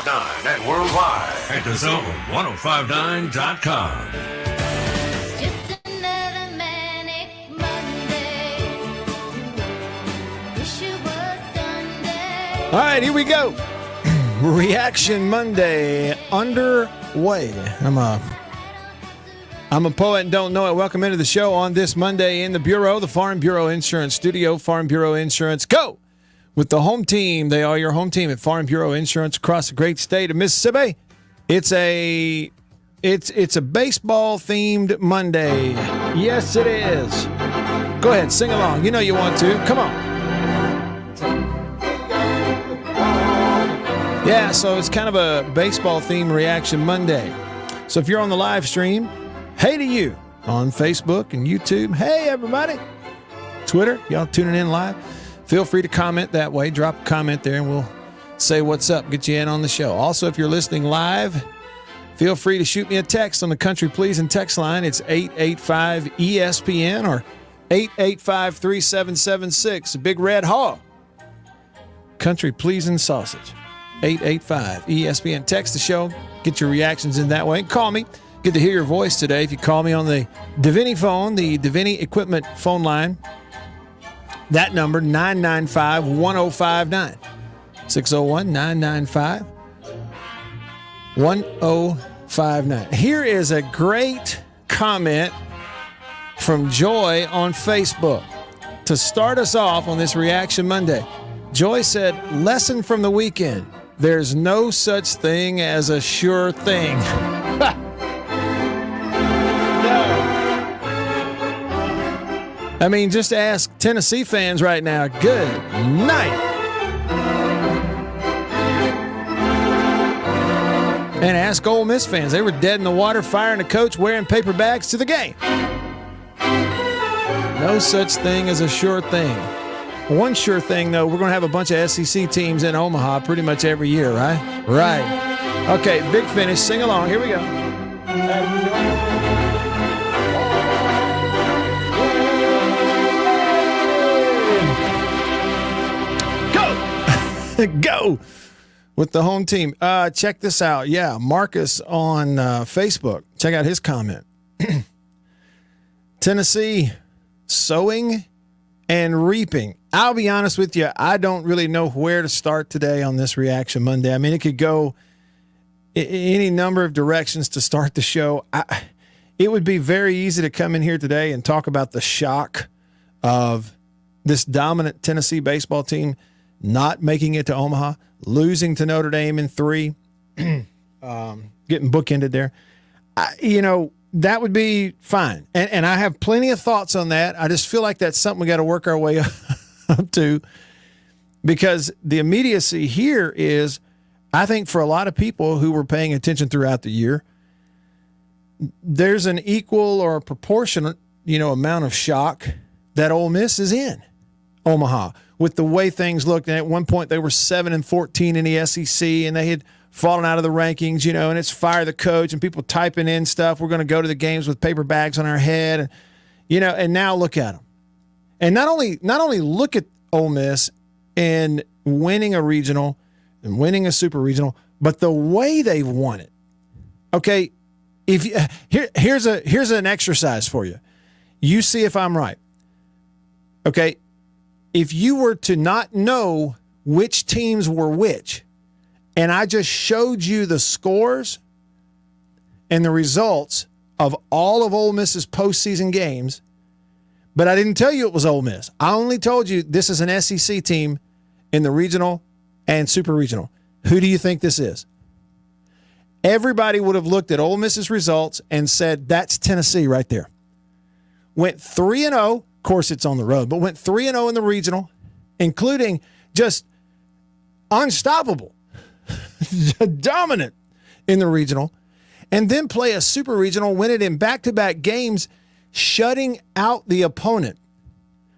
1059 and worldwide at thezone1059.com. Just another manic Monday. Wish it was Sunday. All right, here we go. Reaction Monday underway. I'm a poet and don't know it. Welcome into the show on this Monday in the Bureau, the Farm Bureau Insurance Studio. Farm Bureau Insurance, go with the home team. They are your home team at Farm Bureau Insurance across the great state of Mississippi. It's a baseball themed Monday. Yes, it is. Go ahead, sing along. You know you want to. Come on. Yeah, so it's kind of a baseball themed Reaction Monday. So if you're on the live stream, hey to you on Facebook and YouTube. Hey, everybody. Twitter, y'all tuning in live. Feel free to comment that way. Drop a comment there, and we'll say what's up, get you in on the show. Also, if you're listening live, feel free to shoot me a text on the Country Pleasing text line. It's 885-ESPN or 885-3776. Big Red Hog. Country Pleasing Sausage. 885-ESPN. Text the show. Get your reactions in that way. Call me. Get to hear your voice today. If you call me on the Davini phone, the Davini Equipment phone line, that number, 995-1059. 601-995-1059. Here is a great comment from Joy on Facebook to start us off on this Reaction Monday. Joy said, lesson from the weekend. There's no such thing as a sure thing. I mean, just ask Tennessee fans right now. Good night. And ask Ole Miss fans. They were dead in the water, firing a coach, wearing paper bags to the game. No such thing as a sure thing. One sure thing, though, we're going to have a bunch of SEC teams in Omaha pretty much every year, right? Right. Okay, big finish. Sing along. Here we go. Go with the home team. Check this out. Yeah, Marcus on Facebook. Check out his comment. Tennessee sowing and reaping. I'll be honest with you. I don't really know where to start today on this Reaction Monday. I mean, it could go any number of directions to start the show. It would be very easy to come in here today and talk about the shock of this dominant Tennessee baseball team not making it to Omaha, losing to Notre Dame in 3, getting bookended there. That would be fine. And I have plenty of thoughts on that. I just feel like that's something we got to work our way up to, because the immediacy here is, I think for a lot of people who were paying attention throughout the year, there's an equal or proportionate, amount of shock that Ole Miss is in Omaha with the way things looked. And at one point they were 7-14 in the SEC, and they had fallen out of the rankings, and it's fire the coach and people typing in stuff. We're going to go to the games with paper bags on our head. And, and now look at them. And not only look at Ole Miss in winning a regional and winning a super regional, but the way they've won it. Okay. Here's an exercise for you. You see if I'm right. Okay. If you were to not know which teams were which, and I just showed you the scores and the results of all of Ole Miss's postseason games, but I didn't tell you it was Ole Miss. I only told you this is an SEC team in the regional and super regional. Who do you think this is? Everybody would have looked at Ole Miss's results and said, that's Tennessee right there. Went 3-0. Of course, it's on the road, but went 3-0 in the regional, including just unstoppable, dominant in the regional, and then play a super regional, win it in back-to-back games, shutting out the opponent.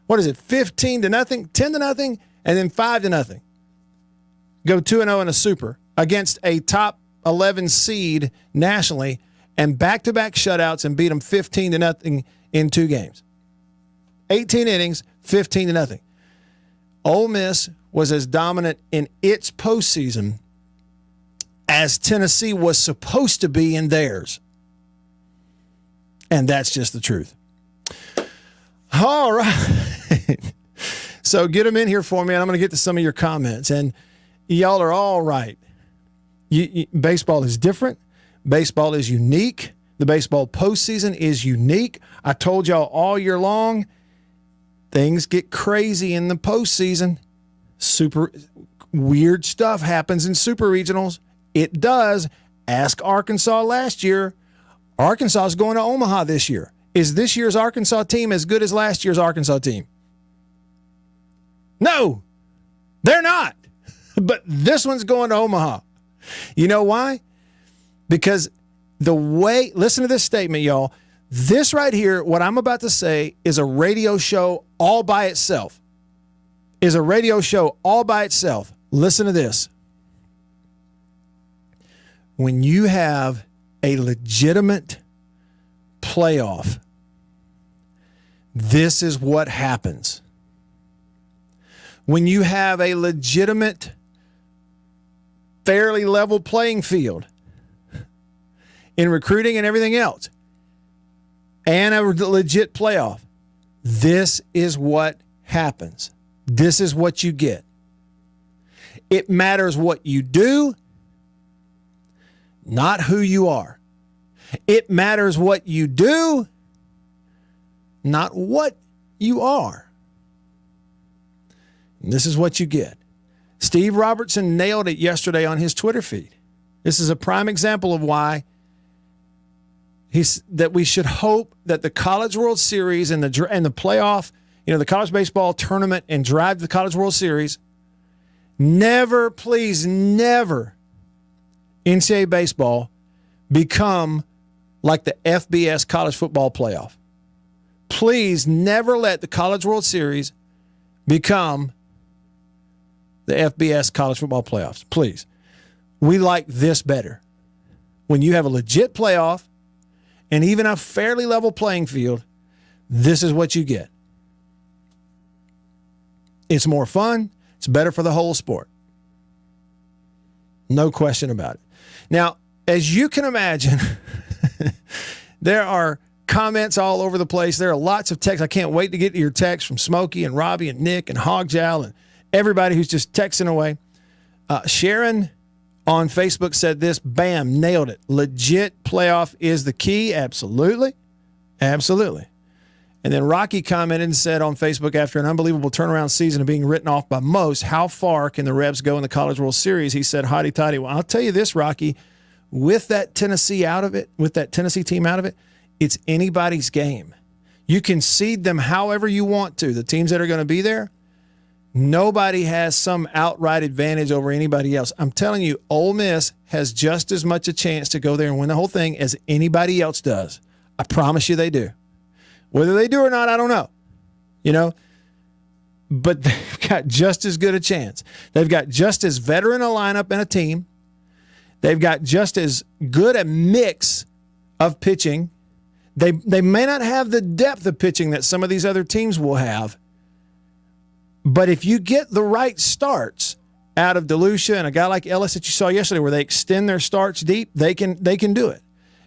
What is it, 15-0, 10-0, and then 5-0. Go 2-0 in a super against a top 11 seed nationally, and back-to-back shutouts and beat them 15-0 in 2 games. 18 innings, 15-0. Ole Miss was as dominant in its postseason as Tennessee was supposed to be in theirs. And that's just the truth. All right. So get them in here for me, and I'm going to get to some of your comments. And y'all are all right. Baseball is different. Baseball is unique. The baseball postseason is unique. I told y'all all year long, things get crazy in the postseason. Super weird stuff happens in super regionals. It does. Ask Arkansas last year. Arkansas is going to Omaha this year. Is this year's Arkansas team as good as last year's Arkansas team? No, they're not. But this one's going to Omaha. You know why? Because listen to this statement, y'all. This right here, what I'm about to say, is a radio show all by itself. Is a radio show all by itself. Listen to this. When you have a legitimate playoff, this is what happens. When you have a legitimate, fairly level playing field in recruiting and everything else, and a legit playoff, this is what happens. This is what you get. It matters what you do, not who you are. It matters what you do, not what you are. And this is what you get. Steve Robertson nailed it yesterday on his Twitter feed. This is a prime example of why that we should hope that the College World Series and the playoff, the college baseball tournament and drive to the College World Series, never, please, never NCAA baseball become like the FBS college football playoff. Please never let the College World Series become the FBS college football playoffs. Please. We like this better. When you have a legit playoff and even a fairly level playing field, this is what you get. It's more fun. It's better for the whole sport. No question about it. Now, as you can imagine, there are comments all over the place. There are lots of texts. I can't wait to get to your texts from Smokey and Robbie and Nick and Hogjowl and everybody who's just texting away. Sharon on Facebook said this, bam, nailed it. Legit playoff is the key. Absolutely. Absolutely. And then Rocky commented and said on Facebook, after an unbelievable turnaround season of being written off by most, how far can the Rebs go in the College World Series? He said, hotty toddy. Well, I'll tell you this, Rocky, with that Tennessee team out of it, it's anybody's game. You can seed them however you want to. The teams that are going to be there, nobody has some outright advantage over anybody else. I'm telling you, Ole Miss has just as much a chance to go there and win the whole thing as anybody else does. I promise you they do. Whether they do or not, I don't know. But they've got just as good a chance. They've got just as veteran a lineup and a team. They've got just as good a mix of pitching. They may not have the depth of pitching that some of these other teams will have. But if you get the right starts out of DeLucia and a guy like Ellis that you saw yesterday where they extend their starts deep, they can do it.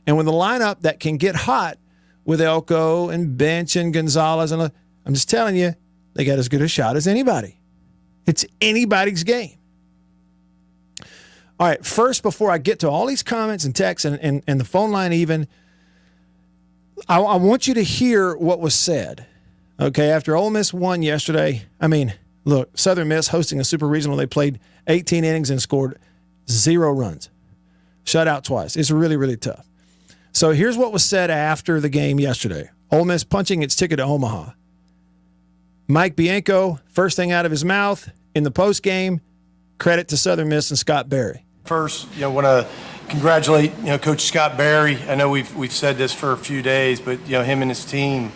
And with a lineup that can get hot with Elko and Bench and Gonzalez, and I'm just telling you, they got as good a shot as anybody. It's anybody's game. All right, first, before I get to all these comments and texts and the phone line even, I want you to hear what was said. Okay, after Ole Miss won yesterday, look, Southern Miss hosting a super regional, they played 18 innings and scored 0 runs. Shut out twice. It's really, really tough. So here's what was said after the game yesterday. Ole Miss punching its ticket to Omaha. Mike Bianco, first thing out of his mouth in the postgame, credit to Southern Miss and Scott Berry. First, want to congratulate, Coach Scott Berry. I know we've said this for a few days, but, him and his team,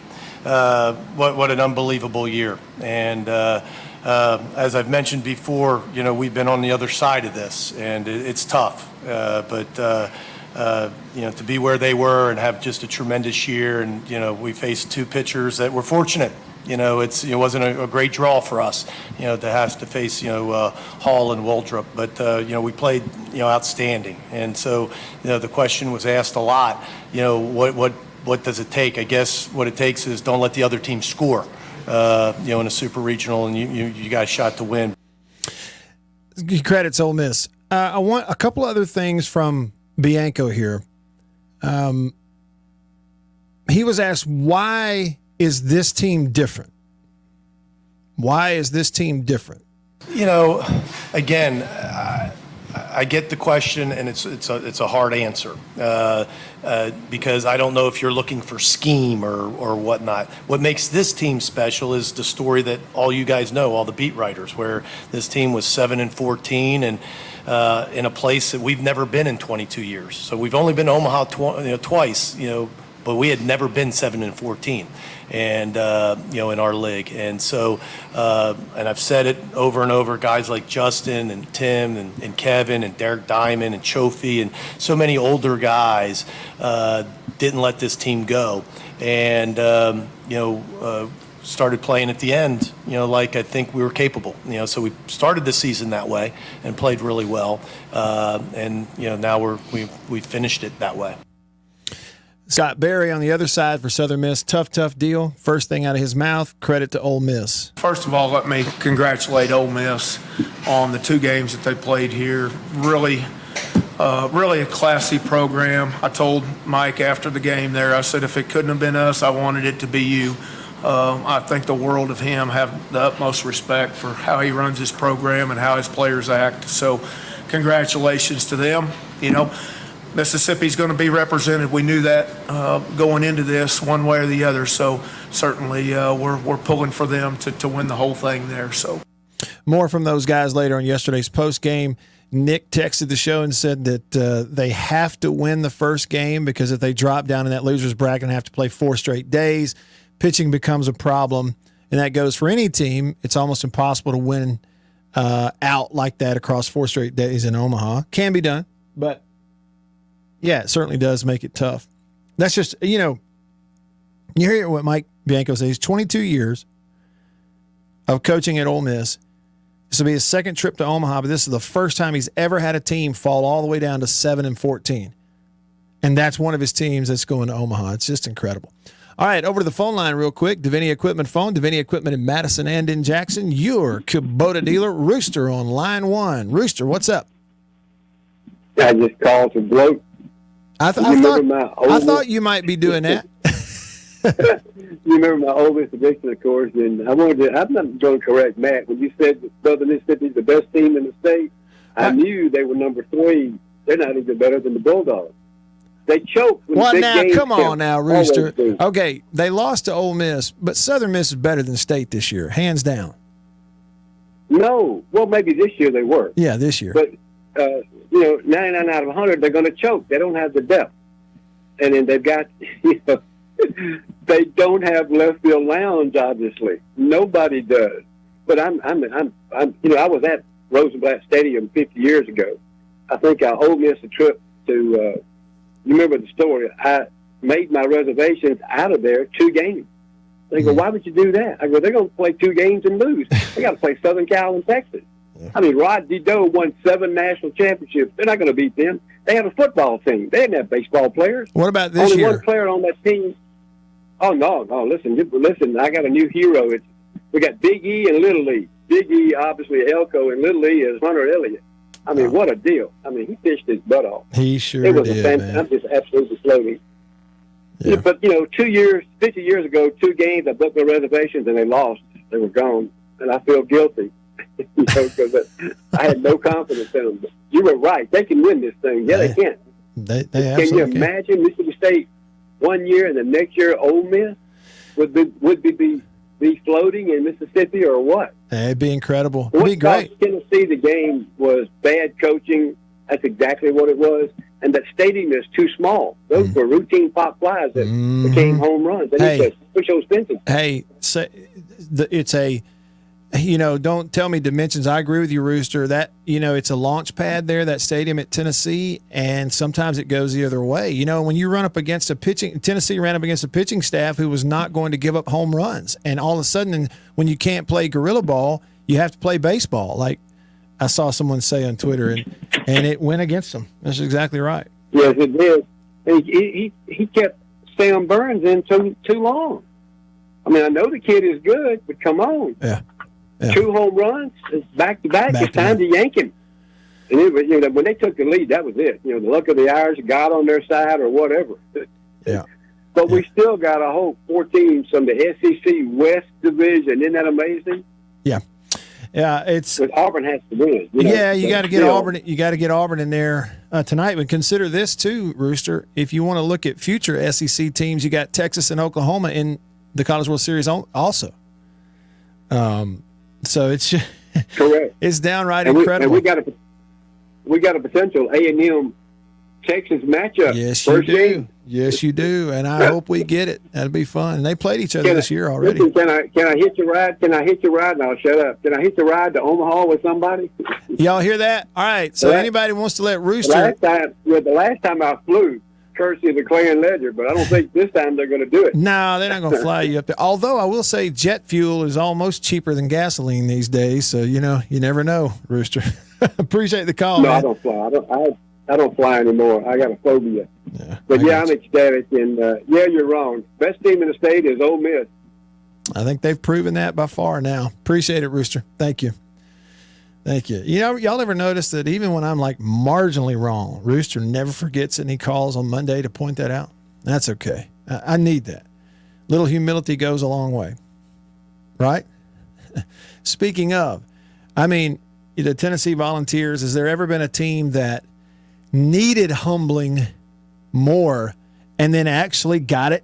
what an unbelievable year. And as I've mentioned before, we've been on the other side of this, and it's tough. But to be where they were and have just a tremendous year, and we faced 2 pitchers that were fortunate It wasn't a great draw for us, to have to face, Hall and Waldrop. But, we played, outstanding. And so, the question was asked a lot, what does it take? I guess what it takes is don't let the other team score, in a super regional, and you got a shot to win. Credits Ole Miss. I want a couple other things from Bianco here. He was asked, why is this team different? Why is this team different? Again, I get the question, and it's a hard answer because I don't know if you're looking for scheme or whatnot. What makes this team special is the story that all you guys know, all the beat writers, where this team was 7-14 and in a place that we've never been in 22 years. So we've only been to Omaha twice, but we had never been 7-14. And, in our league. And so, and I've said it over and over, guys like Justin and Tim and Kevin and Derek Diamond and Chofi and so many older guys didn't let this team go. And, started playing at the end, like I think we were capable. So we started the season that way and played really well. And, now we finished it that way. Scott Berry on the other side for Southern Miss. Tough deal. First thing out of his mouth, credit to Ole Miss. First of all, let me congratulate Ole Miss on the 2 games that they played here. Really a classy program. I told Mike after the game there, I said if it couldn't have been us, I wanted it to be you. I think the world of him, have the utmost respect for how he runs his program and how his players act. So congratulations to them. Mississippi's going to be represented. We knew that going into this one way or the other. So certainly we're pulling for them to win the whole thing there. So more from those guys later on yesterday's post game. Nick texted the show and said that they have to win the first game because if they drop down in that loser's bracket and have to play 4 straight days, pitching becomes a problem. And that goes for any team. It's almost impossible to win out like that across 4 straight days in Omaha. Can be done, but yeah, it certainly does make it tough. That's just, you hear what Mike Bianco says. 22 years of coaching at Ole Miss. This will be his second trip to Omaha, but this is the first time he's ever had a team fall all the way down to 7-14. And that's one of his teams that's going to Omaha. It's just incredible. All right, over to the phone line real quick. Davini Equipment phone. Davini Equipment in Madison and in Jackson. Your Kubota dealer. Rooster on line 1. Rooster, what's up? I just called to bloat. I thought you might be doing that. You remember my Ole Miss prediction, of course, and I'm not going to correct Matt. When you said that Southern Mississippi is the best team in the state, I knew they were number 3. They're not even better than the Bulldogs. They choked. Well, now, come on now, Rooster. Okay, they lost to Ole Miss, but Southern Miss is better than State this year, hands down. No. Well, maybe this year they were. Yeah, this year. But 99 out of 100, they're going to choke. They don't have the depth. And then they've got, they don't have left field lounge, obviously. Nobody does. But I was at Rosenblatt Stadium 50 years ago. I think I Ole Miss a trip to, you remember the story. I made my reservations out of there 2 games. They go, why would you do that? I go, they're going to play 2 games and lose. They got to play Southern Cal and Texas. I mean, Rod Dedeaux won 7 national championships. They're not going to beat them. They have a football team. They didn't have baseball players. What about this year? Only one player on that team. Oh, no. Listen, I got a new hero. We got Big E and Little E. Big E, obviously, Elko, and Little E is Hunter Elliott. I mean, what a deal. I mean, he fished his butt off. He sure did, man. I'm just absolutely floating. Yeah. But, 50 years ago, 2 games, I booked my reservations, and they lost. They were gone. And I feel guilty. Because I had no confidence in them. But you were right. They can win this thing. Yeah, they can. They can you imagine Mississippi State one year and the next year Ole Miss would be floating in Mississippi or what? It'd be incredible. It'd be great. Tennessee, the game was bad coaching. That's exactly what it was. And that stadium is too small. Those were routine pop flies that became home runs. They need to push those fences. Hey, it's don't tell me dimensions. I agree with you, Rooster. That, it's a launch pad there, that stadium at Tennessee, and sometimes it goes the other way. When you run up against Tennessee ran up against a pitching staff who was not going to give up home runs. And all of a sudden, when you can't play gorilla ball, you have to play baseball. Like I saw someone say on Twitter, and it went against them. That's exactly right. Yes, it did. He kept Sam Burns in too long. I mean, I know the kid is good, but come on. Yeah. 2 home runs, back to back. It's time to yank him. And it was, when they took the lead, that was it. The luck of the Irish got on their side or whatever. Yeah. But we still got to hope 4 teams from the SEC West Division. Isn't that amazing? Yeah. Yeah, But Auburn has to win. You got to get Auburn. You got to get Auburn in there tonight. But consider this too, Rooster. If you want to look at future SEC teams, you got Texas and Oklahoma in the College World Series also. So it's correct. It's downright incredible. And we got a potential A&M Texas matchup. Yes, you do. Game. Yes, you do. And I hope we get it. That'll be fun. And they played each other this year already. Listen, can I hitch a ride? Can I hitch a ride? No, shut up. Can I hitch a ride to Omaha with somebody? Y'all hear that? All right. So anybody wants to let Rooster. The last time I flew, courtesy of the Clarion Ledger, but I don't think this time they're going to do it. No, they're not going to fly you up there. Although I will say jet fuel is almost cheaper than gasoline these days. So, you never know, Rooster. Appreciate the call, No, man. I don't fly. I don't fly anymore. I got a phobia. Yeah, but I'm ecstatic. And you're wrong. Best team in the state is Ole Miss. I think they've proven that by far now. Appreciate it, Rooster. Thank you. Thank you. Y'all ever notice that even when I'm like marginally wrong, Rooster never forgets it and he calls on Monday to point that out? That's okay. I need that. Little humility goes a long way. Right? Speaking of, the Tennessee Volunteers, has there ever been a team that needed humbling more and then actually got it?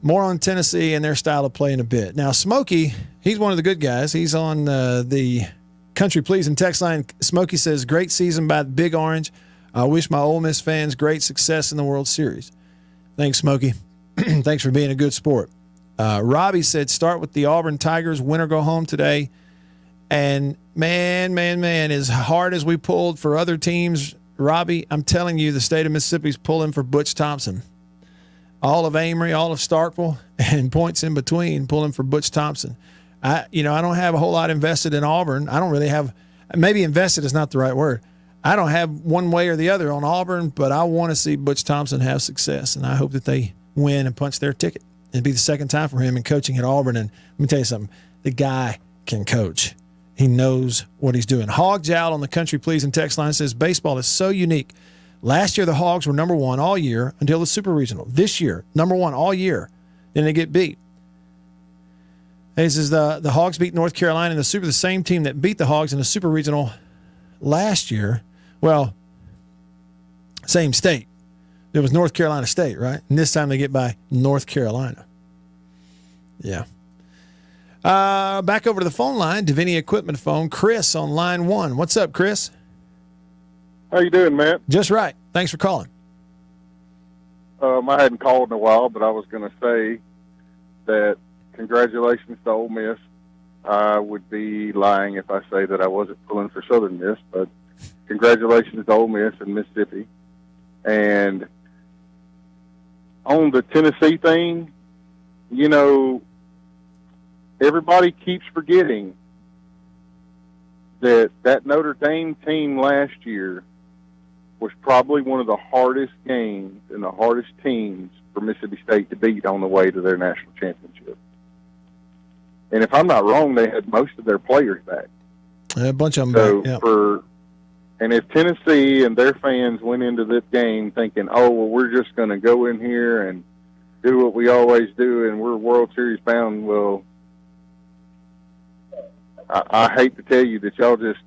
More on Tennessee and their style of play in a bit. Now, Smokey, he's one of the good guys. He's on the Country Pleasing text line. Smokey says, great season by the Big Orange. I wish my Ole Miss fans great success in the World Series. Thanks, Smokey. Thanks for being a good sport. Robbie said, start with the Auburn Tigers, win or go home today. And man, as hard as we pulled for other teams, Robbie, I'm telling you, the state of Mississippi's pulling for Butch Thompson. All of Amory, all of Starkville, and points in between, pulling for Butch Thompson. I don't have a whole lot invested in Auburn. I don't really have, maybe invested is not the right word. I don't have one way or the other on Auburn, but I want to see Butch Thompson have success, and I hope that they win and punch their ticket. It'd be the second time for him in coaching at Auburn, and let me tell you something. The guy can coach. He knows what he's doing. Hog Jowl on the Country Pleasing text line says, baseball is so unique. Last year, the Hogs were number 1 all year until the Super Regional. This year, number 1 all year. Then they get beat. He says the Hogs beat North Carolina in the Super, the same team that beat the Hogs in the Super Regional last year. Well, same state. It was North Carolina State, right? And this time they get by North Carolina. Yeah. Back over to the phone line, Davini Equipment phone. Chris on line 1. What's up, Chris? How you doing, Matt? Just right. Thanks for calling. I hadn't called in a while, but I was going to say that congratulations to Ole Miss. I would be lying if I say that I wasn't pulling for Southern Miss, but congratulations to Ole Miss and Mississippi. And on the Tennessee thing, everybody keeps forgetting that Notre Dame team last year was probably one of the hardest games and the hardest teams for Mississippi State to beat on the way to their national championship. And if I'm not wrong, they had most of their players back. A bunch of them back, yeah. And if Tennessee and their fans went into this game thinking, oh, well, we're just going to go in here and do what we always do and we're World Series bound, well, I hate to tell you that y'all just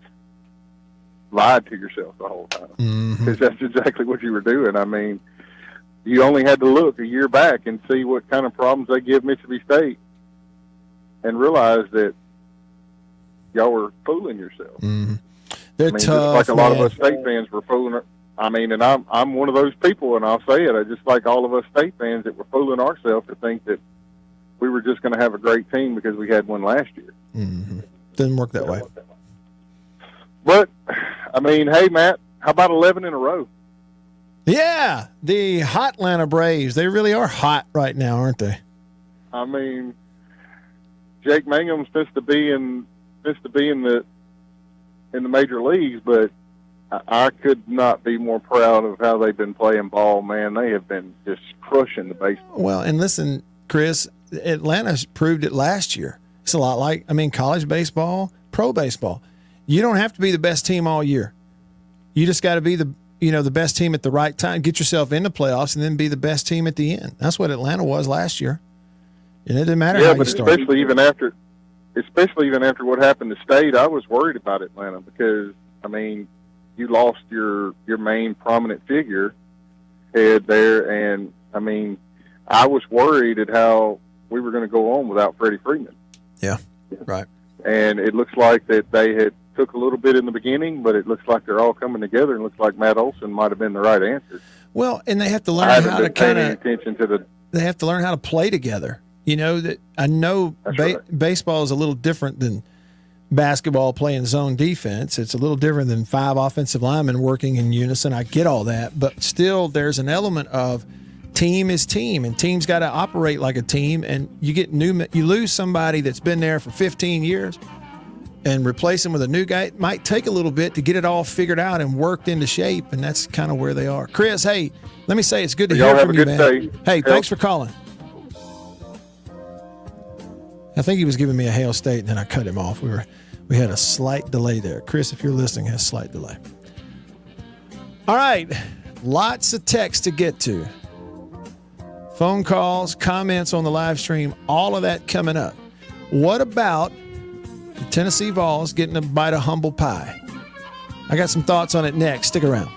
lied to yourself the whole time, because that's exactly what you were doing. I mean, you only had to look a year back and see what kind of problems they give Mississippi State and realize that y'all were fooling yourself. They're tough, tough, just like a lot of us State fans were fooling. And I'm one of those people, and I'll say it. I just like all of us State fans that were fooling ourselves to think that we were just going to have a great team because we had one last year. Mm-hmm. Didn't work that way. But, I mean, hey, Matt, how about 11 in a row? Yeah, the hot Atlanta Braves. They really are hot right now, aren't they? I mean, Jake Mangum's supposed to be in the major leagues, but I could not be more proud of how they've been playing ball, man. They have been just crushing the baseball. Well, and listen, Chris, Atlanta's proved it last year. It's a lot like, college baseball, pro baseball. You don't have to be the best team all year. You just got to be the best team at the right time, get yourself in the playoffs, and then be the best team at the end. That's what Atlanta was last year. And it didn't matter how you started. especially even after what happened to State, I was worried about Atlanta because, I mean, you lost your main prominent figure head there, and I mean, I was worried at how we were going to go on without Freddie Freeman. Yeah, right. And it looks like that they had took a little bit in the beginning, but it looks like they're all coming together, and looks like Matt Olson might have been the right answer. Well, and they have to learn how to They have to learn how to play together. I know baseball is a little different than basketball playing zone defense. It's a little different than 5 offensive linemen working in unison. I get all that, but still there's an element of team is team, and teams got to operate like a team, and you lose somebody that's been there for 15 years and replace them with a new guy. It might take a little bit to get it all figured out and worked into shape, and that's kind of where they are. Chris, hey, let me say it's good to hear from you, man. Day. Hey, thanks for calling. I think he was giving me a Hail State, and then I cut him off. We had a slight delay there. Chris, if you're listening, has a slight delay. All right, lots of text to get to. Phone calls, comments on the live stream, all of that coming up. What about the Tennessee Vols getting a bite of humble pie? I got some thoughts on it next. Stick around.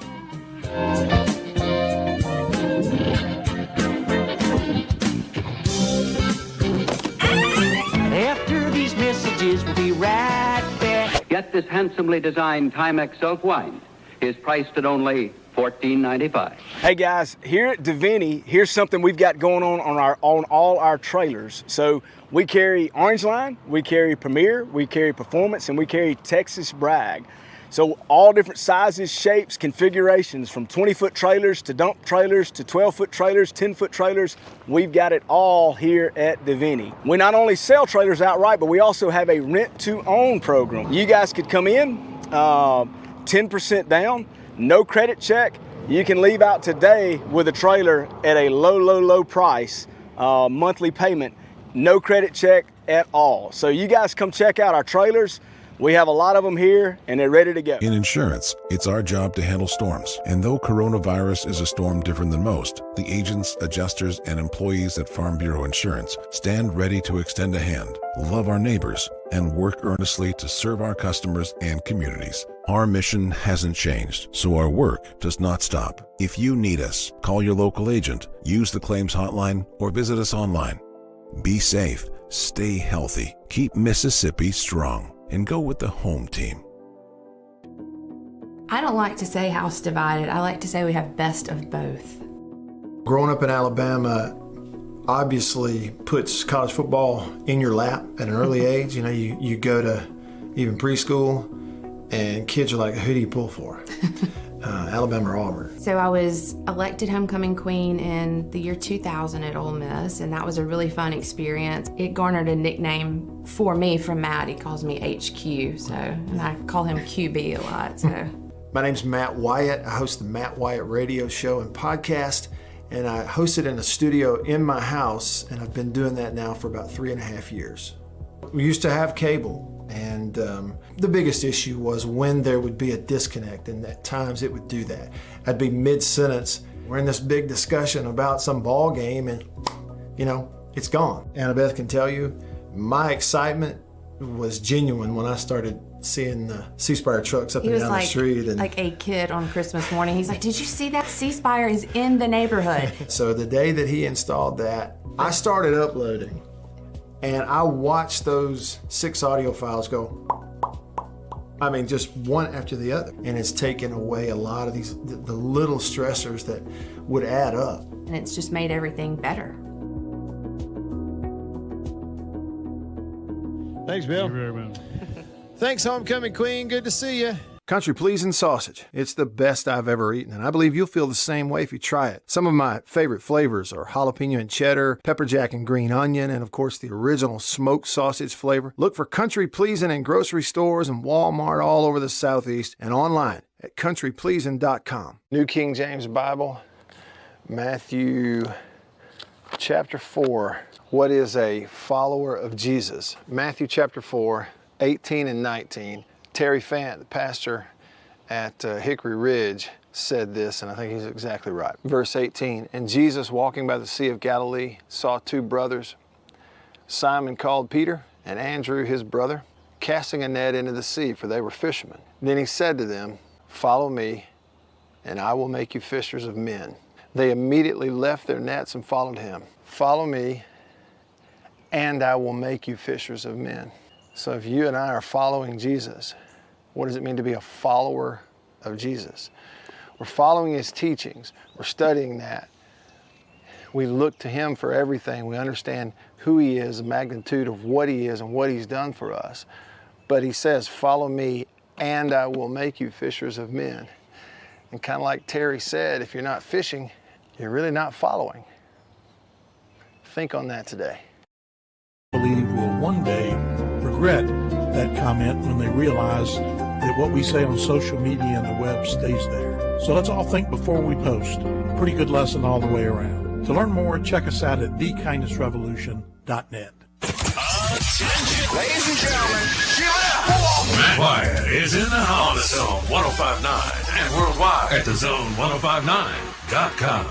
After these messages, we'll be right back. Get this handsomely designed Timex Silk wine. Is priced at only $14.95. Hey guys, here at Davini, here's something we've got going on all our trailers. So we carry Orange Line, we carry Premier, we carry Performance, and we carry Texas Bragg. So all different sizes, shapes, configurations, from 20-foot trailers to dump trailers to 12-foot trailers, 10-foot trailers, we've got it all here at Davini. We not only sell trailers outright, but we also have a rent-to-own program. You guys could come in, 10% down, no credit check. You can leave out today with a trailer at a low price, monthly payment, no credit check at all. So you guys come check out our trailers. We have a lot of them here, and they're ready to go. In insurance, it's our job to handle storms. And though coronavirus is a storm different than most, the agents, adjusters, and employees at Farm Bureau Insurance stand ready to extend a hand, love our neighbors, and work earnestly to serve our customers and communities. Our mission hasn't changed, so our work does not stop. If you need us, call your local agent, use the claims hotline, or visit us online. Be safe, stay healthy, keep Mississippi strong, and go with the home team. I don't like to say house divided. I like to say we have best of both. Growing up in Alabama obviously puts college football in your lap at an early age. You go to even preschool, and kids are like, who do you pull for? Alabama or Auburn. So I was elected homecoming queen in the year 2000 at Ole Miss, and that was a really fun experience. It garnered a nickname for me from Matt. He calls me HQ, and I call him QB a lot. So my name's Matt Wyatt. I host the Matt Wyatt radio show and podcast, and I host it in a studio in my house, and I've been doing that now for about 3.5 years. We used to have cable. And the biggest issue was when there would be a disconnect, and at times it would do that. I'd be mid-sentence, we're in this big discussion about some ball game, and it's gone. Annabeth can tell you, my excitement was genuine when I started seeing the C-Spire trucks up and down the street. And like a kid on Christmas morning. He's like, did you see that? C-Spire is in the neighborhood. So the day that he installed that, I started uploading. And I watched those 6 audio files go, just one after the other. And it's taken away a lot of the little stressors that would add up. And it's just made everything better. Thanks, Bill. You're very welcome. Thanks, Homecoming Queen. Good to see you. Country Pleasing Sausage. It's the best I've ever eaten, and I believe you'll feel the same way if you try it. Some of my favorite flavors are jalapeno and cheddar, pepper jack and green onion, and of course the original smoked sausage flavor. Look for Country Pleasing in grocery stores and Walmart all over the Southeast and online at countrypleasing.com. New King James Bible, Matthew chapter 4. What is a follower of Jesus? Matthew chapter 4, 18 and 19. Terry Fant, the pastor at Hickory Ridge, said this, and I think he's exactly right. Verse 18, and Jesus, walking by the Sea of Galilee, saw two brothers, Simon called Peter, and Andrew his brother, casting a net into the sea, for they were fishermen. Then he said to them, follow me, and I will make you fishers of men. They immediately left their nets and followed him. Follow me, and I will make you fishers of men. So if you and I are following Jesus, what does it mean to be a follower of Jesus? We're following his teachings. We're studying that. We look to him for everything. We understand who he is, the magnitude of what he is and what he's done for us. But he says, follow me and I will make you fishers of men. And kind of like Terry said, if you're not fishing, you're really not following. Think on that today. I believe will one day regret that comment when they realize that what we say on social media and the web stays there. So let's all think before we post. Pretty good lesson all the way around. To learn more, check us out at thekindnessrevolution.net. Attention, ladies and gentlemen, give it up. Matt Wyatt is in the house on Zone 105.9 and worldwide at thezone1059.com.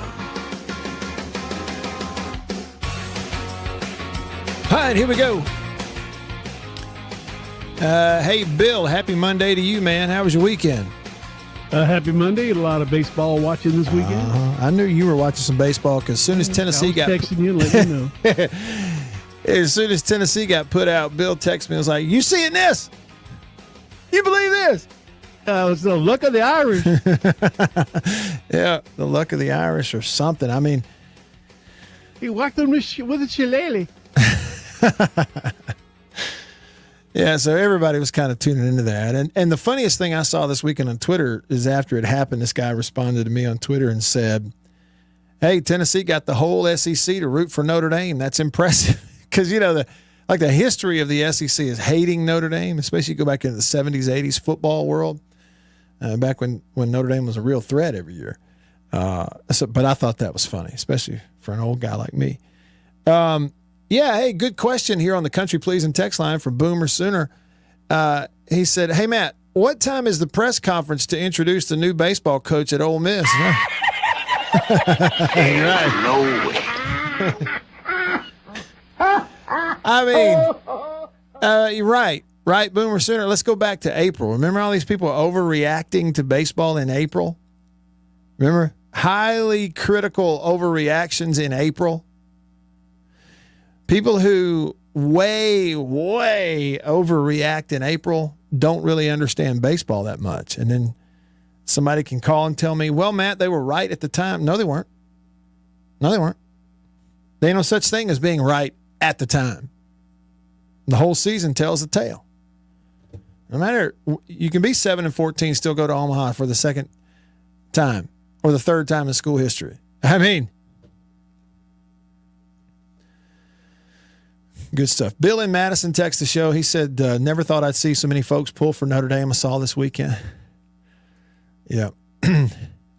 All right, here we go. Hey, Bill, happy Monday to you, man. How was your weekend? Happy Monday. A lot of baseball watching this weekend. I knew you were watching some baseball because as soon as Tennessee got texting you, let you know. As soon as Tennessee got put out, Bill texted me and was like, you seeing this? You believe this? It's the luck of the Irish. Yeah, the luck of the Irish or something. I mean, he whacked them with a shillelagh. Yeah, so everybody was kind of tuning into that. And the funniest thing I saw this weekend on Twitter is after it happened, this guy responded to me on Twitter and said, hey, Tennessee got the whole SEC to root for Notre Dame. That's impressive. Because, you know, the history of the SEC is hating Notre Dame, especially you go back into the 70s, 80s football world, back when Notre Dame was a real threat every year. But I thought that was funny, especially for an old guy like me. Yeah, hey, good question here on the Country Pleasing text line from Boomer Sooner. He said, hey, Matt, what time is the press conference to introduce the new baseball coach at Ole Miss? You're right. No way. I mean, you're right. Right, Boomer Sooner. Let's go back to April. Remember all these people overreacting to baseball in April? Remember? Highly critical overreactions in April. People who way overreact in April don't really understand baseball that much. And then somebody can call and tell me, well, Matt, they were right at the time. No, they weren't. There ain't no such thing as being right at the time. The whole season tells the tale. No matter, you can be 7-14, still go to Omaha for the second time or the third time in school history. I mean, good stuff. Bill in Madison texted the show. He said, never thought I'd see so many folks pull for Notre Dame. I saw this weekend. Yeah.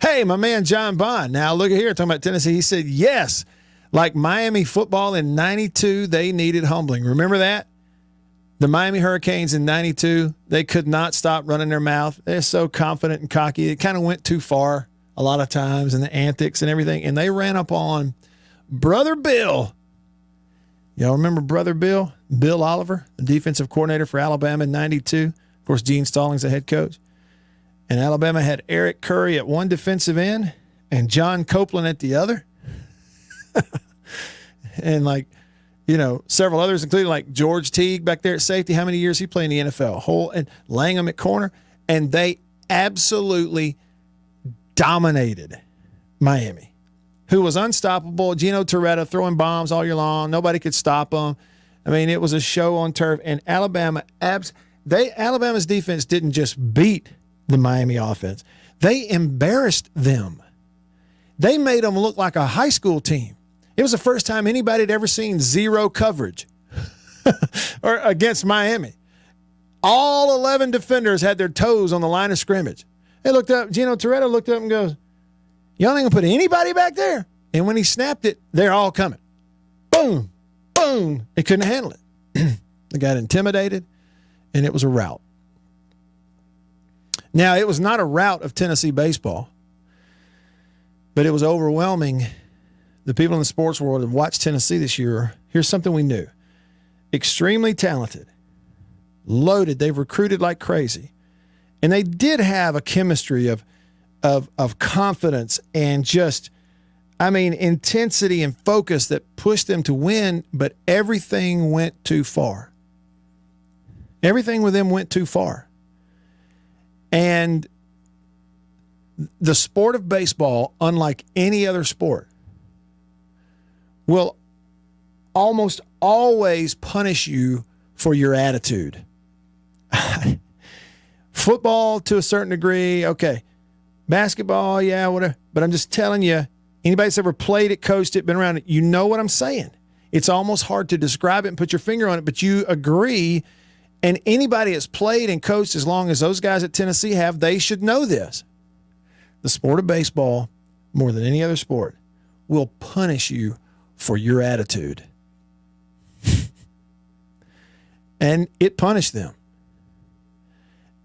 Hey, my man John Bond. Now, look at here. Talking about Tennessee. He said, yes, like Miami football in 92, they needed humbling. Remember that? The Miami Hurricanes in 92, they could not stop running their mouth. They're so confident and cocky. It kind of went too far a lot of times and the antics and everything. And they ran up on Brother Bill. Y'all remember Brother Bill? Bill Oliver, the defensive coordinator for Alabama in 92. Of course, Gene Stallings the head coach. And Alabama had Eric Curry at one defensive end and John Copeland at the other. And several others, including like George Teague back there at safety. How many years he played in the NFL? And Langham at corner. And they absolutely dominated Miami, who was unstoppable. Gino Torretta throwing bombs all year long. Nobody could stop them. I mean, it was a show on turf, and Alabama's defense didn't just beat the Miami offense. They embarrassed them. They made them look like a high school team. It was the first time anybody had ever seen zero coverage or against Miami. All 11 defenders had their toes on the line of scrimmage. They looked up, Gino Toretto looked up and goes, y'all ain't gonna put anybody back there? And when he snapped it, they're all coming. Boom, boom. They couldn't handle it. They got intimidated, and it was a rout. Now, it was not a rout of Tennessee baseball, but it was overwhelming. The people in the sports world have watched Tennessee this year. Here's something we knew. Extremely talented, loaded. They've recruited like crazy. And they did have a chemistry of confidence and just, intensity and focus that pushed them to win, but everything went too far. Everything with them went too far. And the sport of baseball, unlike any other sport, will almost always punish you for your attitude. Football to a certain degree, okay. Basketball, yeah, whatever. But I'm just telling you, anybody that's ever played it, coached it, been around it, you know what I'm saying. It's almost hard to describe it and put your finger on it, but you agree. And anybody that's played and coached as long as those guys at Tennessee have, they should know this. The sport of baseball, more than any other sport, will punish you for your attitude. And it punished them.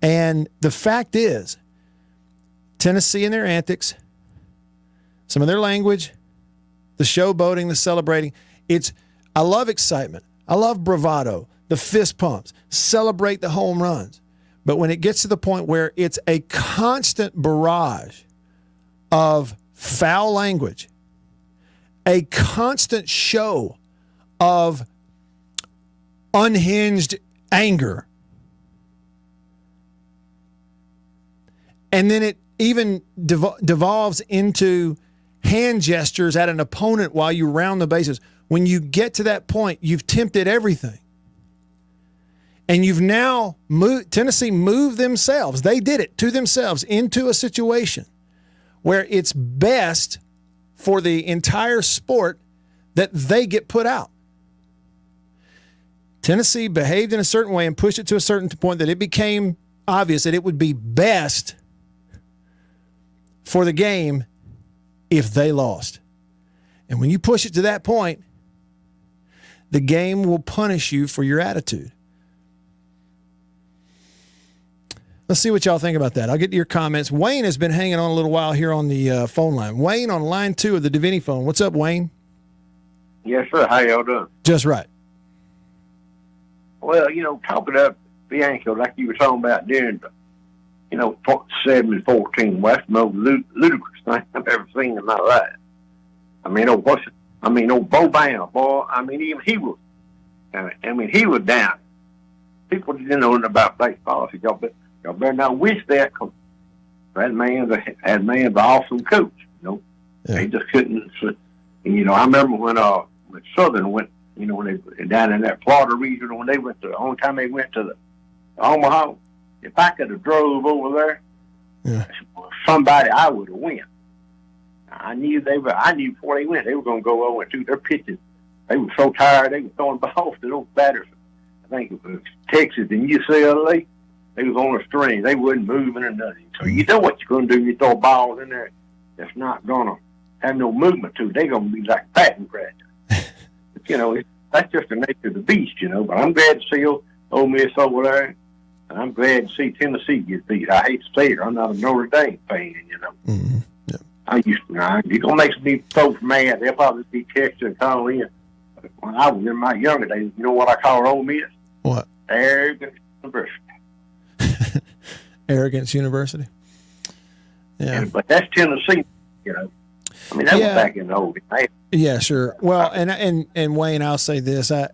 And the fact is, Tennessee and their antics, some of their language, the showboating, the celebrating, I love excitement. I love bravado, the fist pumps, celebrate the home runs. But when it gets to the point where it's a constant barrage of foul language, a constant show of unhinged anger, and then it even devolves into hand gestures at an opponent while you round the bases. When you get to that point, you've tempted everything. And you've now Tennessee moved themselves. They did it to themselves into a situation where it's best for the entire sport that they get put out. Tennessee behaved in a certain way and pushed it to a certain point that it became obvious that it would be best for the game if they lost. And when you push it to that point, the game will punish you for your attitude. Let's see what y'all think about that. I'll get to your comments. Wayne has been hanging on a little while here on the phone line. Wayne on line 2 of the Davini phone. What's up, Wayne? Yes, sir. How y'all doing? Just right. Well, talking about Bianco, like you were talking about during the, 7 and 14, well, that's the most ludicrous thing I've ever seen in my life. Old Bo Bam, boy, even he was, he was down. People didn't know nothing about baseball. So y'all better not wish that, because that man's an awesome coach. Yeah. They just couldn't. And, I remember when Southern went, when they down in that Florida region, when they went the only time they went to the Omaha, if I could have drove over there, somebody I would have went. I knew before they went, they were going to go 0-2. Their pitches, they were so tired, they were throwing balls to those batters. I think it was Texas and UCLA. They was on a string. They wasn't moving or nothing. So you know what you're going to do. You throw balls in there that's not going to have no movement to it. They're going to be like batting practice. But, that's just the nature of the beast, But I'm glad to see Ole Miss over there. And I'm glad to see Tennessee get beat. I hate to say it. I'm not a Notre Dame fan, Mm-hmm. Yeah. You're going to make some folks mad. They'll probably be texting and calling in. But when I was in my younger days, you know what I call Ole Miss? What? Arrogance University. Arrogance University. Yeah. But that's Tennessee, That was back in the old days. Yeah, sure. Well, and Wayne, I'll say this. I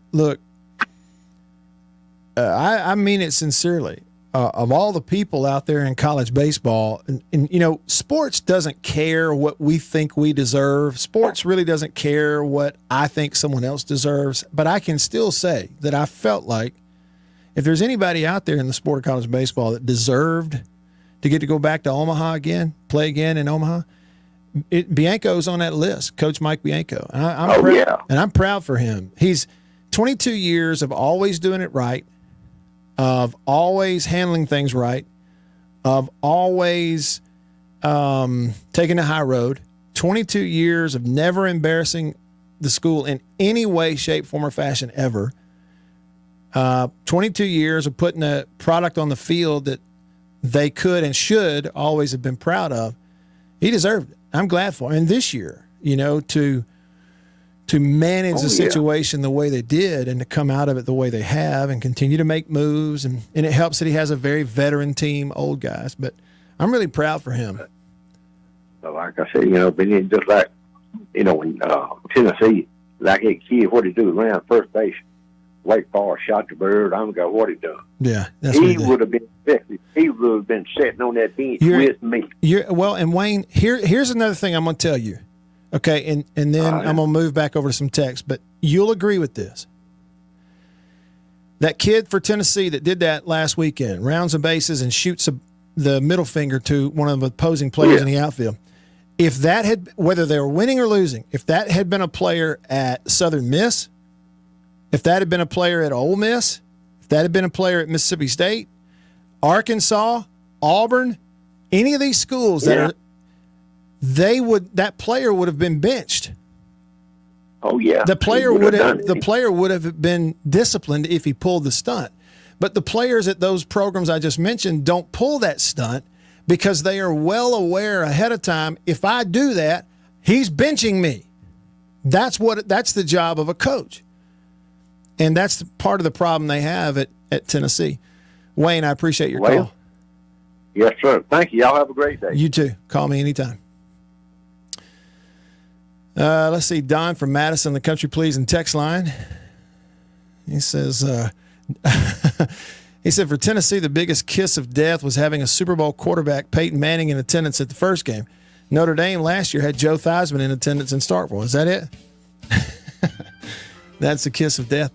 mean it sincerely. of all the people out there in college baseball, and you know, sports doesn't care what we think we deserve. Sports really doesn't care what I think someone else deserves. But I can still say that I felt like if there's anybody out there in the sport of college baseball that deserved to get to go back to Omaha again, play again in Omaha, Bianco's on that list, Coach Mike Bianco. And I'm proud for him. He's 22 years of always doing it right, of always handling things right, of always taking the high road, 22 years of never embarrassing the school in any way, shape, form, or fashion ever, 22 years of putting a product on the field that they could and should always have been proud of. He deserved it. I'm glad for him. And this year, you know, to manage the situation the way they did and to come out of it the way they have and continue to make moves. And it helps that he has a very veteran team, old guys. But I'm really proud for him. So like I said, you know, but it's just like, you know, when Tennessee, like that kid, what he do, ran first base, Wake Forest shot the bird. I don't know what he done. Yeah, that's he would have been. He would have been sitting on that bench with me. Well, and Wayne, here's another thing I'm going to tell you. Okay, and then I'm going to move back over to some text, but you'll agree with this. That kid for Tennessee that did that last weekend, rounds the bases and shoots the middle finger to one of the opposing players in the outfield. If that had, whether they were winning or losing, if that had been a player at Southern Miss, if that had been a player at Ole Miss, if that had been a player at Mississippi State, Arkansas, Auburn, any of these schools that player would have been benched. Oh yeah. The player would have been disciplined if he pulled the stunt. But the players at those programs I just mentioned don't pull that stunt because they are well aware ahead of time, if I do that, he's benching me. That's the job of a coach. And that's part of the problem they have at Tennessee. Wayne, I appreciate your call. Yes, sir. Thank you. Y'all have a great day. You too. Call me anytime. Let's see. Don from Madison, the Country Pleasing text line. He says, for Tennessee, the biggest kiss of death was having a Super Bowl quarterback, Peyton Manning, in attendance at the first game. Notre Dame last year had Joe Theismann in attendance in Starkville. Is that it? That's the kiss of death.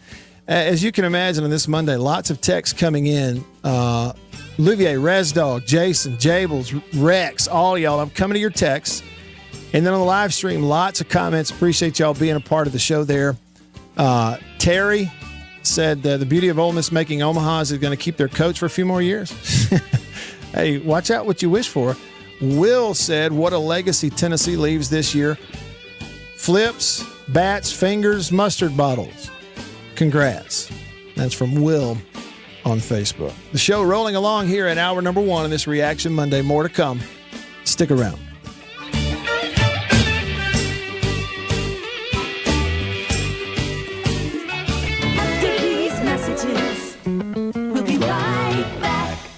As you can imagine on this Monday, lots of texts coming in. Louvier, Resdog, Jason, Jables, Rex, all y'all. I'm coming to your texts. And then on the live stream, lots of comments. Appreciate y'all being a part of the show there. Terry said the beauty of Ole Miss making Omaha is going to keep their coach for a few more years. Hey, watch out what you wish for. Will said, what a legacy Tennessee leaves this year. Flips, bats, fingers, mustard bottles. Congrats. That's from Will on Facebook. The show rolling along here at hour number 1 of this Reaction Monday. More to come. Stick around.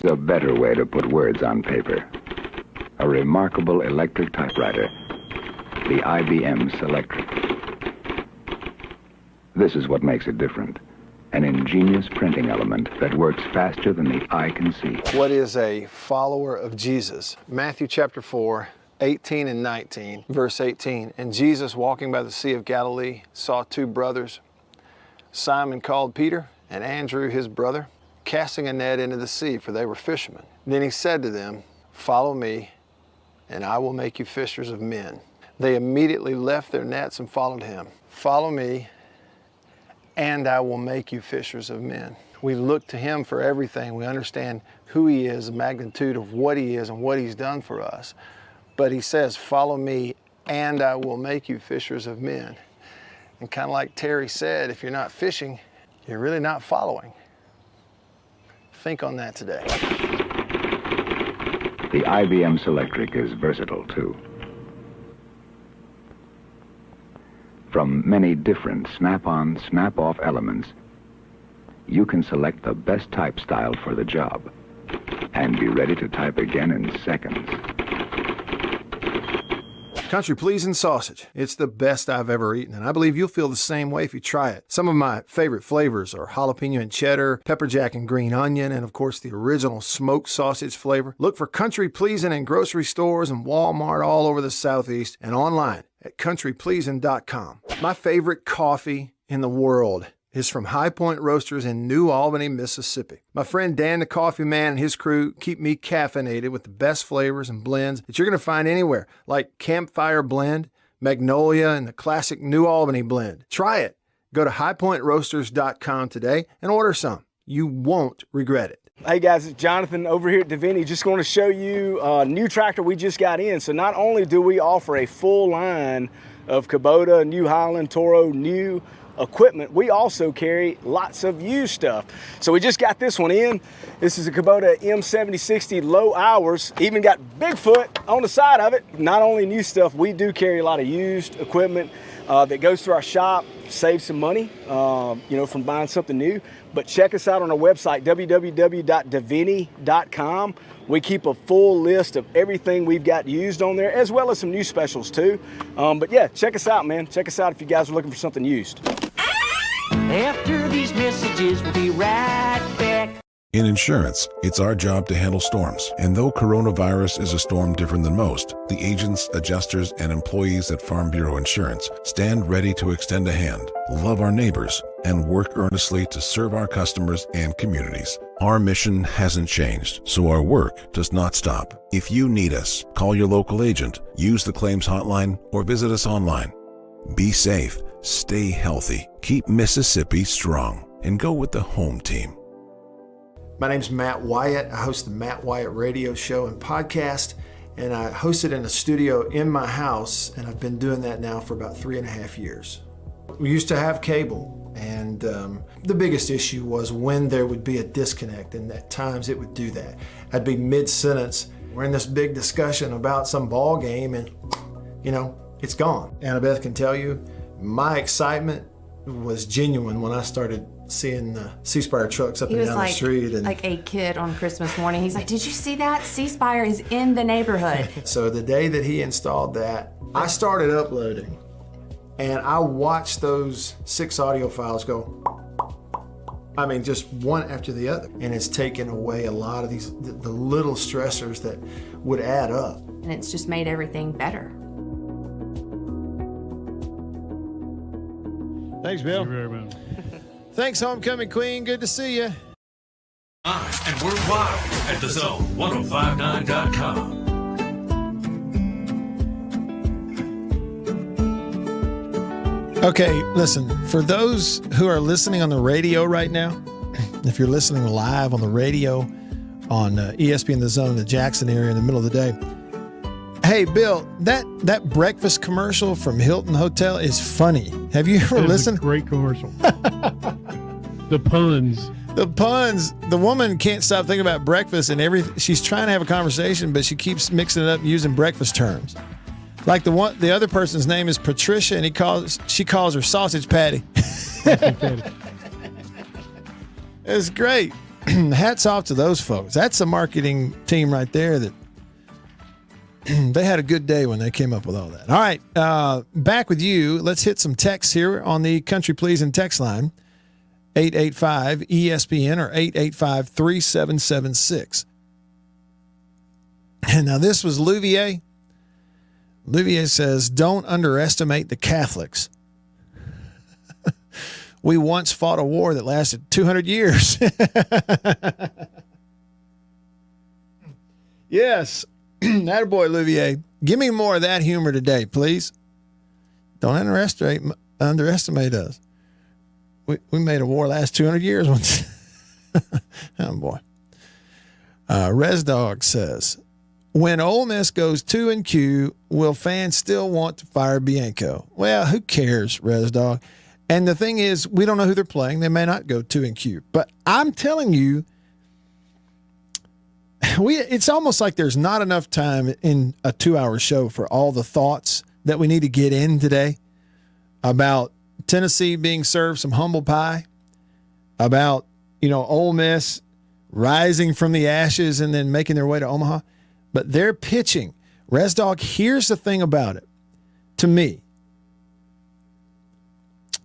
A better way to put words on paper. A remarkable electric typewriter. The IBM Selectric. This is what makes it different. An ingenious printing element that works faster than the eye can see. What is a follower of Jesus? Matthew chapter 4, 18 and 19, verse 18. And Jesus, walking by the Sea of Galilee, saw 2 brothers, Simon called Peter, and Andrew his brother, casting a net into the sea, for they were fishermen. Then he said to them, follow me, and I will make you fishers of men. They immediately left their nets and followed him. Follow me, and I will make you fishers of men. We look to him for everything. We understand who he is, the magnitude of what he is and what he's done for us. But he says, follow me, and I will make you fishers of men. And kind of like Terry said, if you're not fishing, you're really not following. Think on that today. The IBM Selectric is versatile too. From many different snap-on, snap-off elements, you can select the best type style for the job and be ready to type again in seconds. Country Pleasing sausage. It's the best I've ever eaten, and I believe you'll feel the same way if you try it. Some of my favorite flavors are jalapeno and cheddar, pepper jack and green onion, and of course the original smoked sausage flavor. Look for Country Pleasing in grocery stores and Walmart all over the Southeast and online at countrypleasing.com. My favorite coffee in the world is from High Point Roasters in New Albany, Mississippi. My friend Dan the Coffee Man and his crew keep me caffeinated with the best flavors and blends that you're going to find anywhere, like Campfire Blend, Magnolia, and the classic New Albany Blend. Try it. Go to highpointroasters.com today and order some. You won't regret it. Hey guys, it's Jonathan over here at Davini. Just going to show you a new tractor we just got in. So not only do we offer a full line of Kubota, New Highland, Toro, new equipment, we also carry lots of used stuff. So we just got this one in. This is a Kubota M7060 low hours, even got Bigfoot on the side of it. Not only new stuff, we do carry a lot of used equipment that goes through our shop, save some money, from buying something new. But check us out on our website, www.davini.com. We keep a full list of everything we've got used on there, as well as some new specials too. But yeah, check us out, man. Check us out if you guys are looking for something used. After these messages, we'll be right back. In insurance, it's our job to handle storms. And though coronavirus is a storm different than most, the agents, adjusters, and employees at Farm Bureau Insurance stand ready to extend a hand, love our neighbors, and work earnestly to serve our customers and communities. Our mission hasn't changed, so our work does not stop. If you need us, call your local agent, use the claims hotline, or visit us online. Be safe, stay healthy, keep Mississippi strong, and go with the home team. My name's Matt Wyatt. I host the Matt Wyatt radio show and podcast, and I host it in a studio in my house, and I've been doing that now for about 3.5 years. We used to have cable, and the biggest issue was when there would be a disconnect, and at times it would do that. I'd be mid-sentence, we're in this big discussion about some ball game, and it's gone. Annabeth can tell you, my excitement was genuine when I started seeing the C-Spire trucks up and down the street. And like a kid on Christmas morning. He's like, did you see that? C-Spire is in the neighborhood. So the day that he installed that, I started uploading, and I watched those 6 audio files go, just one after the other. And it's taken away a lot of these, the little stressors that would add up. And it's just made everything better. Thanks, Bill. Thank you very much. Thanks, Homecoming Queen. Good to see you. And worldwide at thezone1059.com. Okay, listen, for those who are listening on the radio right now, if you're listening live on the radio on ESPN The Zone in the Jackson area in the middle of the day, hey, Bill, that breakfast commercial from Hilton Hotel is funny. Have you ever listened? It's a great commercial. The puns. The puns. The woman can't stop thinking about breakfast and everything. She's trying to have a conversation, but she keeps mixing it up using breakfast terms. Like the other person's name is Patricia, and she calls her sausage patty. It's great. Hats off to those folks. That's a marketing team right there that they had a good day when they came up with all that. All right, back with you. Let's hit some texts here on the Country Pleasing text line, 885-ESPN or 885-3776. And now this was Louvier. Louvier says, don't underestimate the Catholics. We once fought a war that lasted 200 years. Yes. Attaboy, Louvier. Give me more of that humor today, please. Don't underestimate us. We made a war last 200 years once. Oh, boy. Res Dog says, when Ole Miss goes 2-Q, will fans still want to fire Bianco? Well, who cares, Res Dog? And the thing is, we don't know who they're playing. They may not go 2-Q. But I'm telling you, it's almost like there's not enough time in a 2-hour show for all the thoughts that we need to get in today about Tennessee being served some humble pie, about, Ole Miss rising from the ashes and then making their way to Omaha. But they're pitching. Res Dog, here's the thing about it. to me.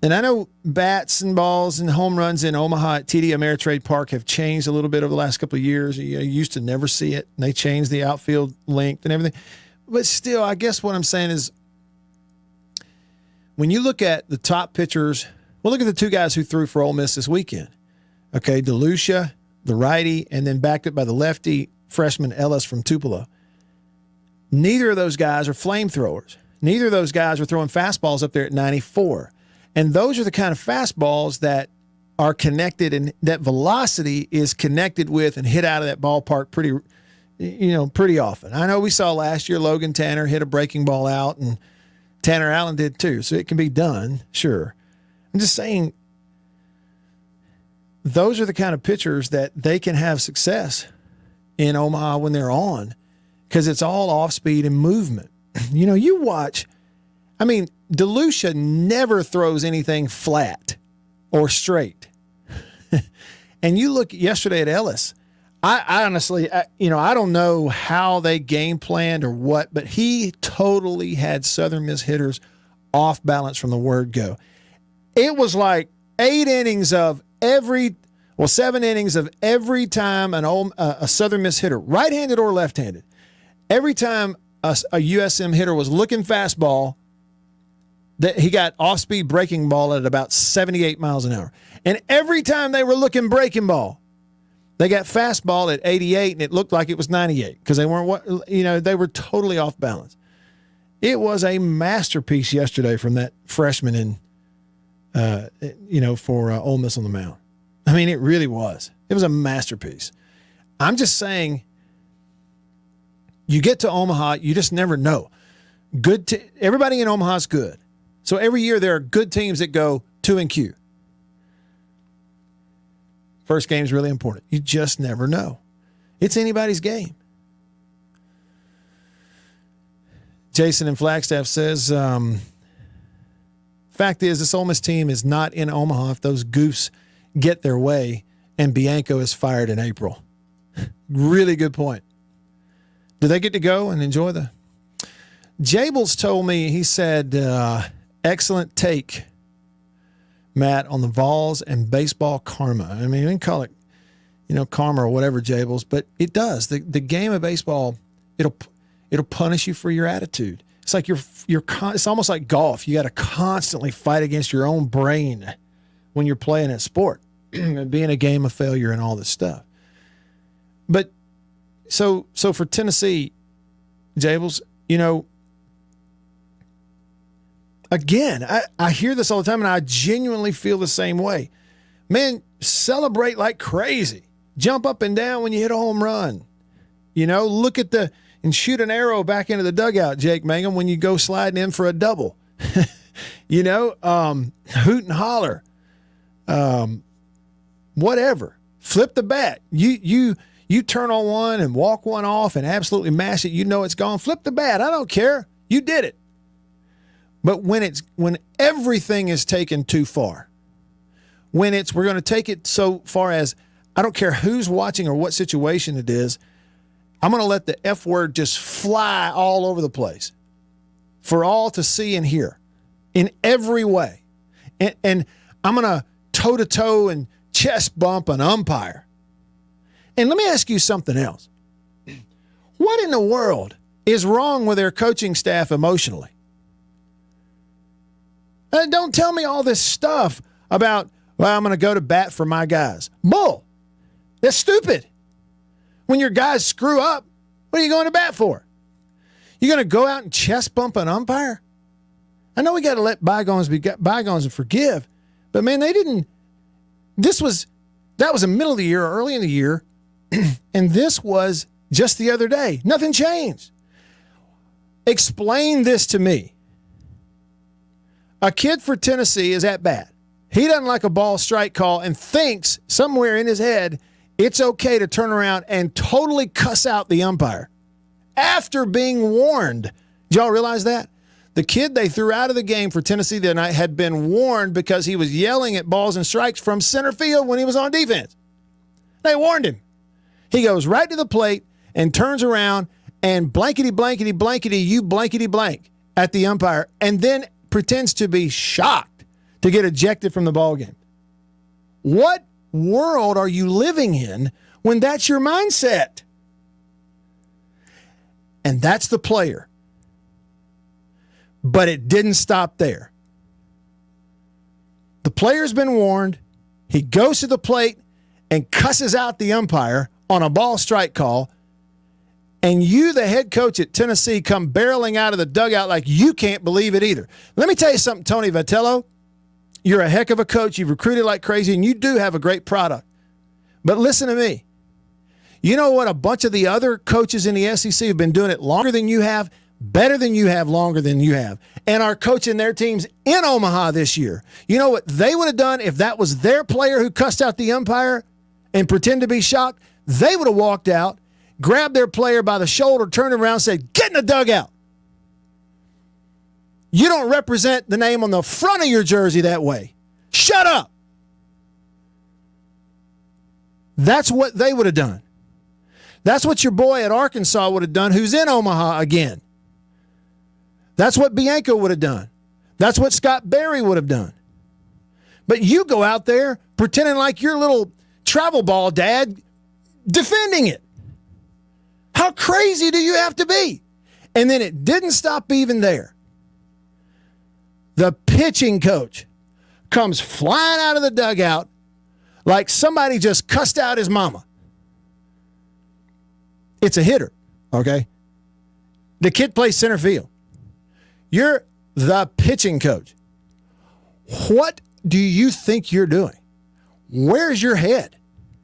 And I know bats and balls and home runs in Omaha at TD Ameritrade Park have changed a little bit over the last couple of years. You used to never see it. And they changed the outfield length and everything. But still, I guess what I'm saying is when you look at the top pitchers, well, look at the two guys who threw for Ole Miss this weekend. Okay, DeLucia, the righty, and then backed up by the lefty freshman Ellis from Tupelo. Neither of those guys are flamethrowers. Neither of those guys are throwing fastballs up there at 94. And those are the kind of fastballs that are connected and that velocity is connected with and hit out of that ballpark pretty often. I know we saw last year Logan Tanner hit a breaking ball out and Tanner Allen did too. So it can be done, sure. I'm just saying those are the kind of pitchers that they can have success in Omaha when they're on because it's all off speed and movement. You watch, DeLucia never throws anything flat or straight. And you look yesterday at Ellis. I honestly, I don't know how they game planned or what, but he totally had Southern Miss hitters off balance from the word go. It was like 7 innings of every time a Southern Miss hitter, right-handed or left-handed, every time a USM hitter was looking fastball, that he got off-speed breaking ball at about 78 miles an hour. And every time they were looking breaking ball, they got fastball at 88 and it looked like it was 98 because they they were totally off balance. It was a masterpiece yesterday from that freshman for Ole Miss on the mound. It really was. It was a masterpiece. I'm just saying, you get to Omaha, you just never know. Everybody in Omaha is good. So every year there are good teams that go 2-Q. First game is really important. You just never know. It's anybody's game. Jason in Flagstaff says, fact is, this Ole Miss team is not in Omaha if those goofs get their way and Bianco is fired in April. Really good point. Do they get to go and enjoy the... Jables told me, he said, excellent take, Matt, on the Vols and baseball karma. You can call it, karma or whatever, Jables, but it does. The game of baseball, it'll punish you for your attitude. It's like it's almost like golf. You got to constantly fight against your own brain when you're playing a sport, being a game of failure and all this stuff. But so for Tennessee, Jables, again, I hear this all the time, and I genuinely feel the same way. Man, celebrate like crazy. Jump up and down when you hit a home run. Look at and shoot an arrow back into the dugout, Jake Mangum, when you go sliding in for a double. Hoot and holler. Whatever. Flip the bat. You turn on one and walk one off and absolutely mash it. It's gone. Flip the bat. I don't care. You did it. But when everything is taken too far, we're going to take it so far as I don't care who's watching or what situation it is, I'm going to let the F word just fly all over the place for all to see and hear in every way. And I'm going to toe-to-toe and chest bump an umpire. And let me ask you something else. What in the world is wrong with their coaching staff emotionally? Don't tell me all this stuff about, I'm going to go to bat for my guys. Bull. That's stupid. When your guys screw up, what are you going to bat for? You going to go out and chest bump an umpire? I know we got to let bygones be bygones and forgive, but man, they didn't. That was the middle of the year, or early in the year, and this was just the other day. Nothing changed. Explain this to me. A kid for Tennessee is at bat. He doesn't like a ball strike call and thinks somewhere in his head it's okay to turn around and totally cuss out the umpire after being warned. Did y'all realize that? The kid they threw out of the game for Tennessee that night had been warned because he was yelling at balls and strikes from center field when he was on defense. They warned him. He goes right to the plate and turns around and blankety, blankety, blankety, you blankety blank. at the umpire and then pretends to be shocked to get ejected from the ballgame. What world are you living in when that's your mindset? And that's the player. But it didn't stop there. The player's been warned. He goes to the plate and cusses out the umpire on a ball strike call. And you, the head coach at Tennessee, come barreling out of the dugout like you can't believe it either. Let me tell you something, Tony Vitello. You're a heck of a coach. You've recruited like crazy, and you do have a great product. But listen to me. You know what? A bunch of the other coaches in the SEC have been doing it longer than you have, better than you have, longer than you have, and are coaching their teams in Omaha this year. You know what they would have done if that was their player who cussed out the umpire and pretended to be shocked? They would have walked out, grabbed their player by the shoulder, turned around and said, "Get in the dugout." You don't represent the name on the front of your jersey that way. Shut up. That's what they would have done. That's what your boy at Arkansas would have done, who's in Omaha again. That's what Bianco would have done. That's what Scott Berry would have done. But you go out there pretending like your little travel ball dad defending it. How crazy do you have to be? And then it didn't stop even there. The pitching coach comes flying out of the dugout like somebody just cussed out his mama. It's a hitter, okay? The kid plays center field. You're the pitching coach. What do you think you're doing? Where's your head?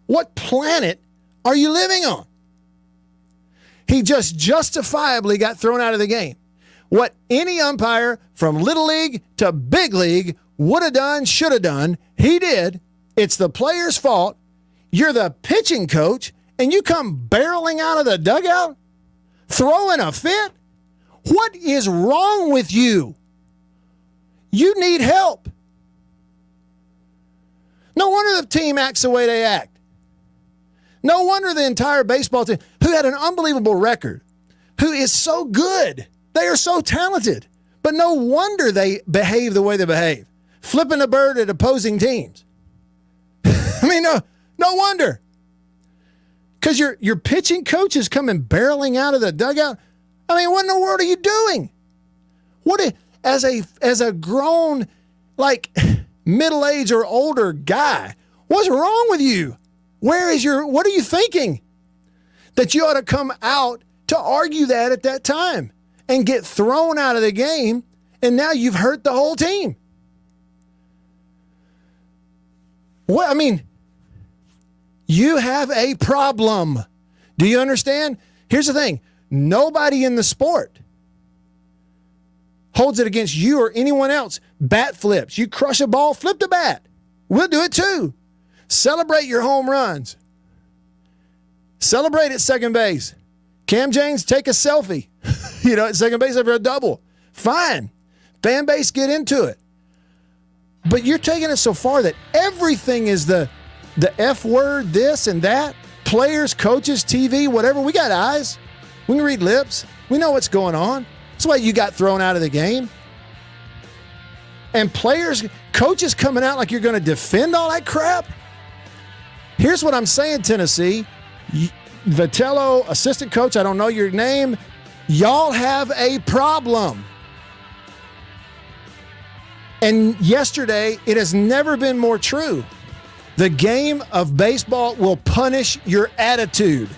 What planet are you living on? He just justifiably got thrown out of the game. What any umpire from Little League to Big League would have done, should have done, he did. It's the player's fault. You're the pitching coach, and you come barreling out of the dugout, throwing a fit? What is wrong with you? You need help. No wonder the team acts the way they act. No wonder the entire baseball team, who had an unbelievable record, who is so good, they are so talented, but no wonder they behave the way they behave, flipping the bird at opposing teams. I mean, no wonder. Because your pitching coach is coming barreling out of the dugout. I mean, what in the world are you doing? As a grown, like, middle-aged or older guy, what's wrong with you? What are you thinking? That you ought to come out to argue that at that time and get thrown out of the game, and now you've hurt the whole team. What? I mean, you have a problem. Do you understand? Here's the thing. Nobody in the sport holds it against you or anyone else. Bat flips. You crush a ball, flip the bat. We'll do it too. Celebrate your home runs. Celebrate at second base. Cam James, take a selfie. At second base after a double. Fine. Fan base, get into it. But you're taking it so far that everything is the F word, this and that. Players, coaches, TV, whatever. We got eyes. We can read lips. We know what's going on. That's why you got thrown out of the game. And players, coaches coming out like you're going to defend all that crap. Here's what I'm saying, Tennessee. Vitello, assistant coach, I don't know your name. Y'all have a problem. And yesterday, it has never been more true. The game of baseball will punish your attitude.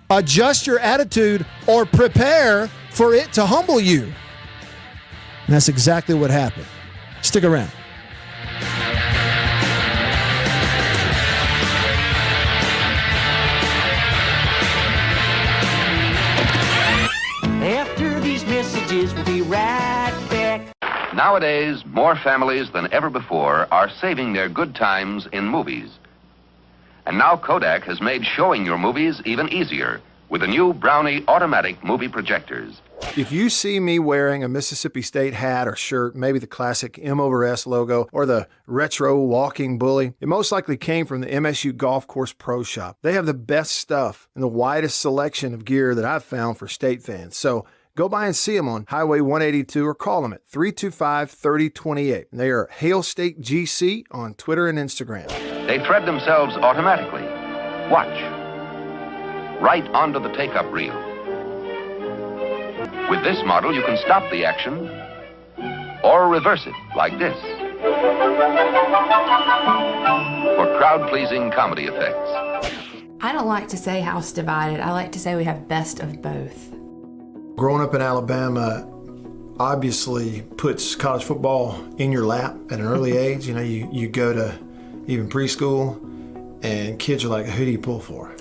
Adjust your attitude or prepare for it to humble you. And that's exactly what happened. Stick around. After these messages, we'll be right back. Nowadays, more families than ever before are saving their good times in movies. And now Kodak has made showing your movies even easier with the new Brownie automatic movie projectors. If you see me wearing a Mississippi State hat or shirt, maybe the classic M/S logo or the retro walking bully, it most likely came from the MSU Golf Course Pro Shop. They have the best stuff and the widest selection of gear that I've found for State fans. So Go by and see them on Highway 182 or call them at 325-3028. They are Hail State GC on Twitter and Instagram. They thread themselves automatically. Watch. Right onto the take-up reel. With this model, you can stop the action or reverse it like this for crowd-pleasing comedy effects. I don't like to say house divided. I like to say we have best of both. Growing up in Alabama obviously puts college football in your lap at an early age. You know, you go to even preschool and kids are like, who do you pull for?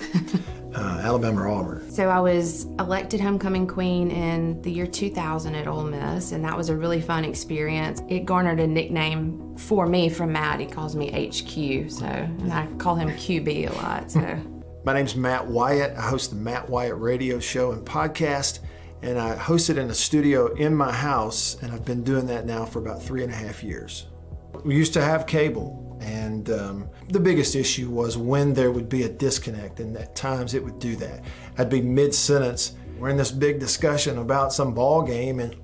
Alabama or Auburn. So I was elected homecoming queen in the year 2000 at Ole Miss, and that was a really fun experience. It garnered a nickname for me from Matt. He calls me HQ, and I call him QB a lot. So. My name's Matt Wyatt. I host the Matt Wyatt radio show and podcast, and I host it in a studio in my house, and I've been doing that now for about 3.5 years. We used to have cable. And the biggest issue was when there would be a disconnect, and at times it would do that. I'd be mid-sentence, we're in this big discussion about some ball game, and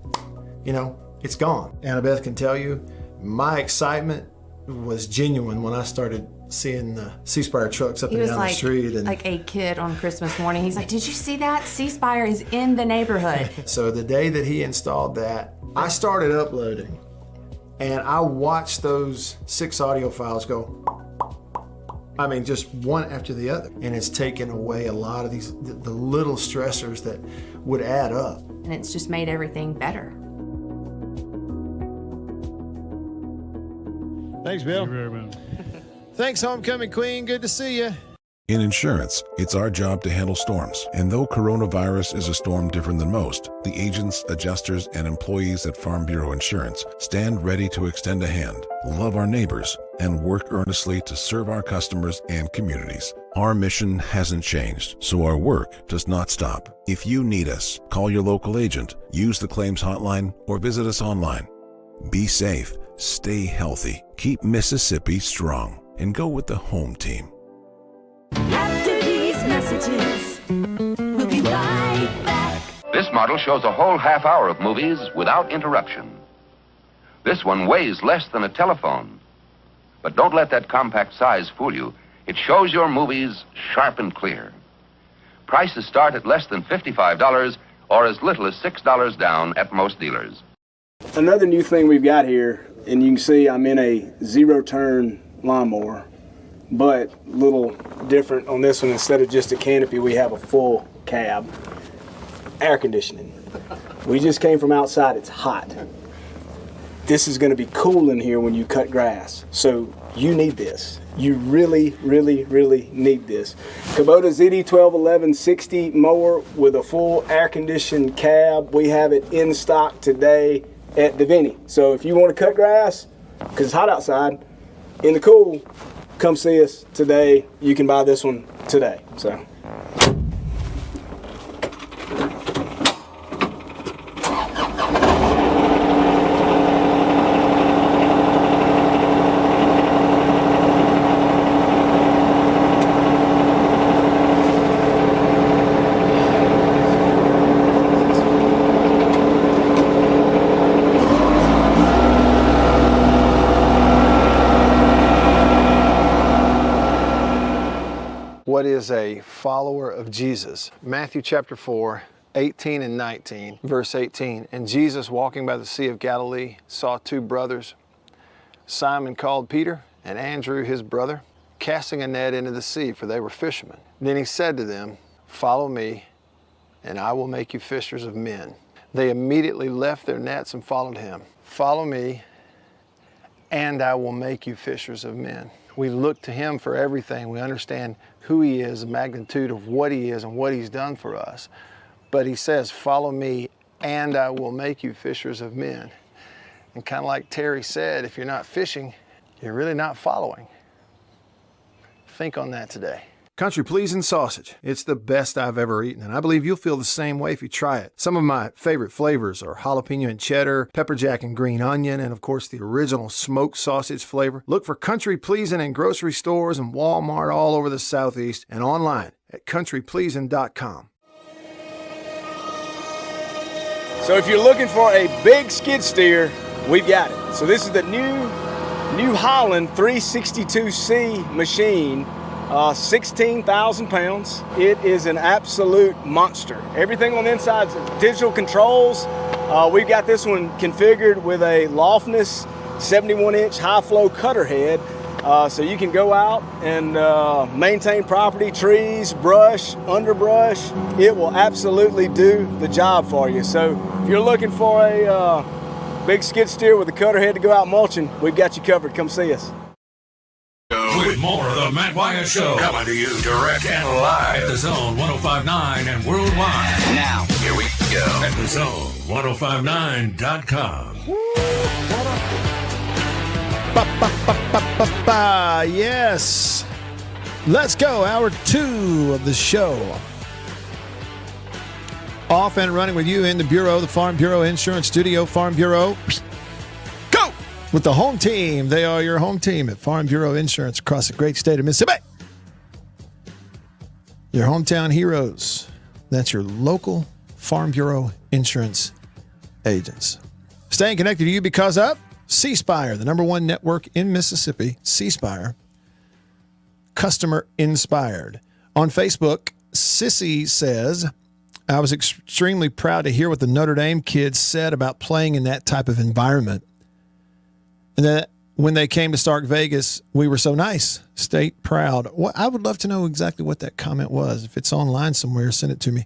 it's gone. Annabeth can tell you, my excitement was genuine when I started seeing the C-Spire trucks up and down the street. He was like a kid on Christmas morning. He's like, did you see that? C-Spire is in the neighborhood. So the day that he installed that, I started uploading. And I watched those 6 audio files go, just one after the other. And it's taken away a lot of the little stressors that would add up. And it's just made everything better. Thanks, Bill. Thanks, homecoming queen. Good to see you. In insurance, it's our job to handle storms. And though coronavirus is a storm different than most, the agents, adjusters, and employees at Farm Bureau Insurance stand ready to extend a hand, love our neighbors, and work earnestly to serve our customers and communities. Our mission hasn't changed, so our work does not stop. If you need us, call your local agent, use the claims hotline, or visit us online. Be safe, stay healthy, keep Mississippi strong, and go with the home team. After these messages, we'll be right back. This model shows a whole half hour of movies without interruption. This one weighs less than a telephone. But don't let that compact size fool you. It shows your movies sharp and clear. Prices start at less than $55 or as little as $6 down at most dealers. Another new thing we've got here, and you can see I'm in a zero-turn lawnmower, but a little different on this one. Instead of just a canopy, we have a full cab. Air conditioning. We just came from outside. It's hot. This is going to be cool in here when you cut grass. So you need this. You really, really, really need this. Kubota ZD121160 mower with a full air-conditioned cab. We have it in stock today at Davini. So if you want to cut grass, because it's hot outside, in the cool, come see us today. You can buy this one today. So. What is a follower of Jesus? Matthew chapter 4, 18 and 19, verse 18. And Jesus, walking by the Sea of Galilee, saw 2 brothers, Simon called Peter, and Andrew his brother, casting a net into the sea, for they were fishermen. Then he said to them, follow me, and I will make you fishers of men. They immediately left their nets and followed him. Follow me, and I will make you fishers of men. We look to him for everything. We understand who he is, the magnitude of what he is and what he's done for us. But he says, follow me and I will make you fishers of men. And kind of like Terry said, if you're not fishing, you're really not following. Think on that today. Country Pleasing sausage. It's the best I've ever eaten, and I believe you'll feel the same way if you try it. Some of my favorite flavors are jalapeno and cheddar, pepper jack and green onion, and of course the original smoked sausage flavor. Look for Country Pleasing in grocery stores and Walmart all over the Southeast and online at countrypleasing.com. So if you're looking for a big skid steer, we've got it. So this is the New Holland 362C machine, 16,000 pounds. It is an absolute monster. Everything on the inside is digital controls. We've got this one configured with a Lofness 71-inch high-flow cutter head. So you can go out and maintain property, trees, brush, underbrush. It will absolutely do the job for you. So if you're looking for a big skid steer with a cutter head to go out mulching, we've got you covered. Come see us. With more of the Matt Wyatt Show coming to you direct and live at the Zone 105.9 and worldwide. Now, here we go. At the Zone 105.9.com. Yes. Let's go. Hour 2 of the show. Off and running with you in the Bureau, the Farm Bureau Insurance Studio. Farm Bureau. Go! With the home team. They are your home team at Farm Bureau Insurance across the great state of Mississippi. Your hometown heroes. That's your local Farm Bureau Insurance agents. Staying connected to you because of C Spire, the number one network in Mississippi. C Spire, customer inspired. On Facebook, Sissy says, I was extremely proud to hear what the Notre Dame kids said about playing in that type of environment. And that when they came to Stark Vegas, we were so nice. State proud. Well, I would love to know exactly what that comment was. If it's online somewhere, send it to me.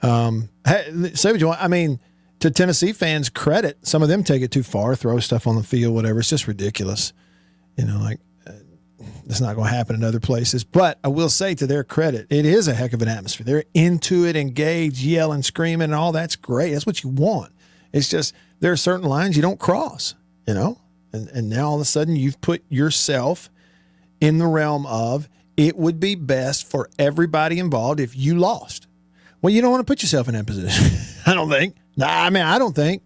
Hey, say what you want. I mean, to Tennessee fans' credit, some of them take it too far, throw stuff on the field, whatever. It's just ridiculous. You know, like, it's not going to happen in other places. But I will say, to their credit, it is a heck of an atmosphere. They're into it, engaged, yelling, screaming, and all that's great. That's what you want. It's just there are certain lines you don't cross, you know? And now all of a sudden you've put yourself in the realm of it would be best for everybody involved if you lost. Well, you don't want to put yourself in that position. I don't think. I mean, I don't think.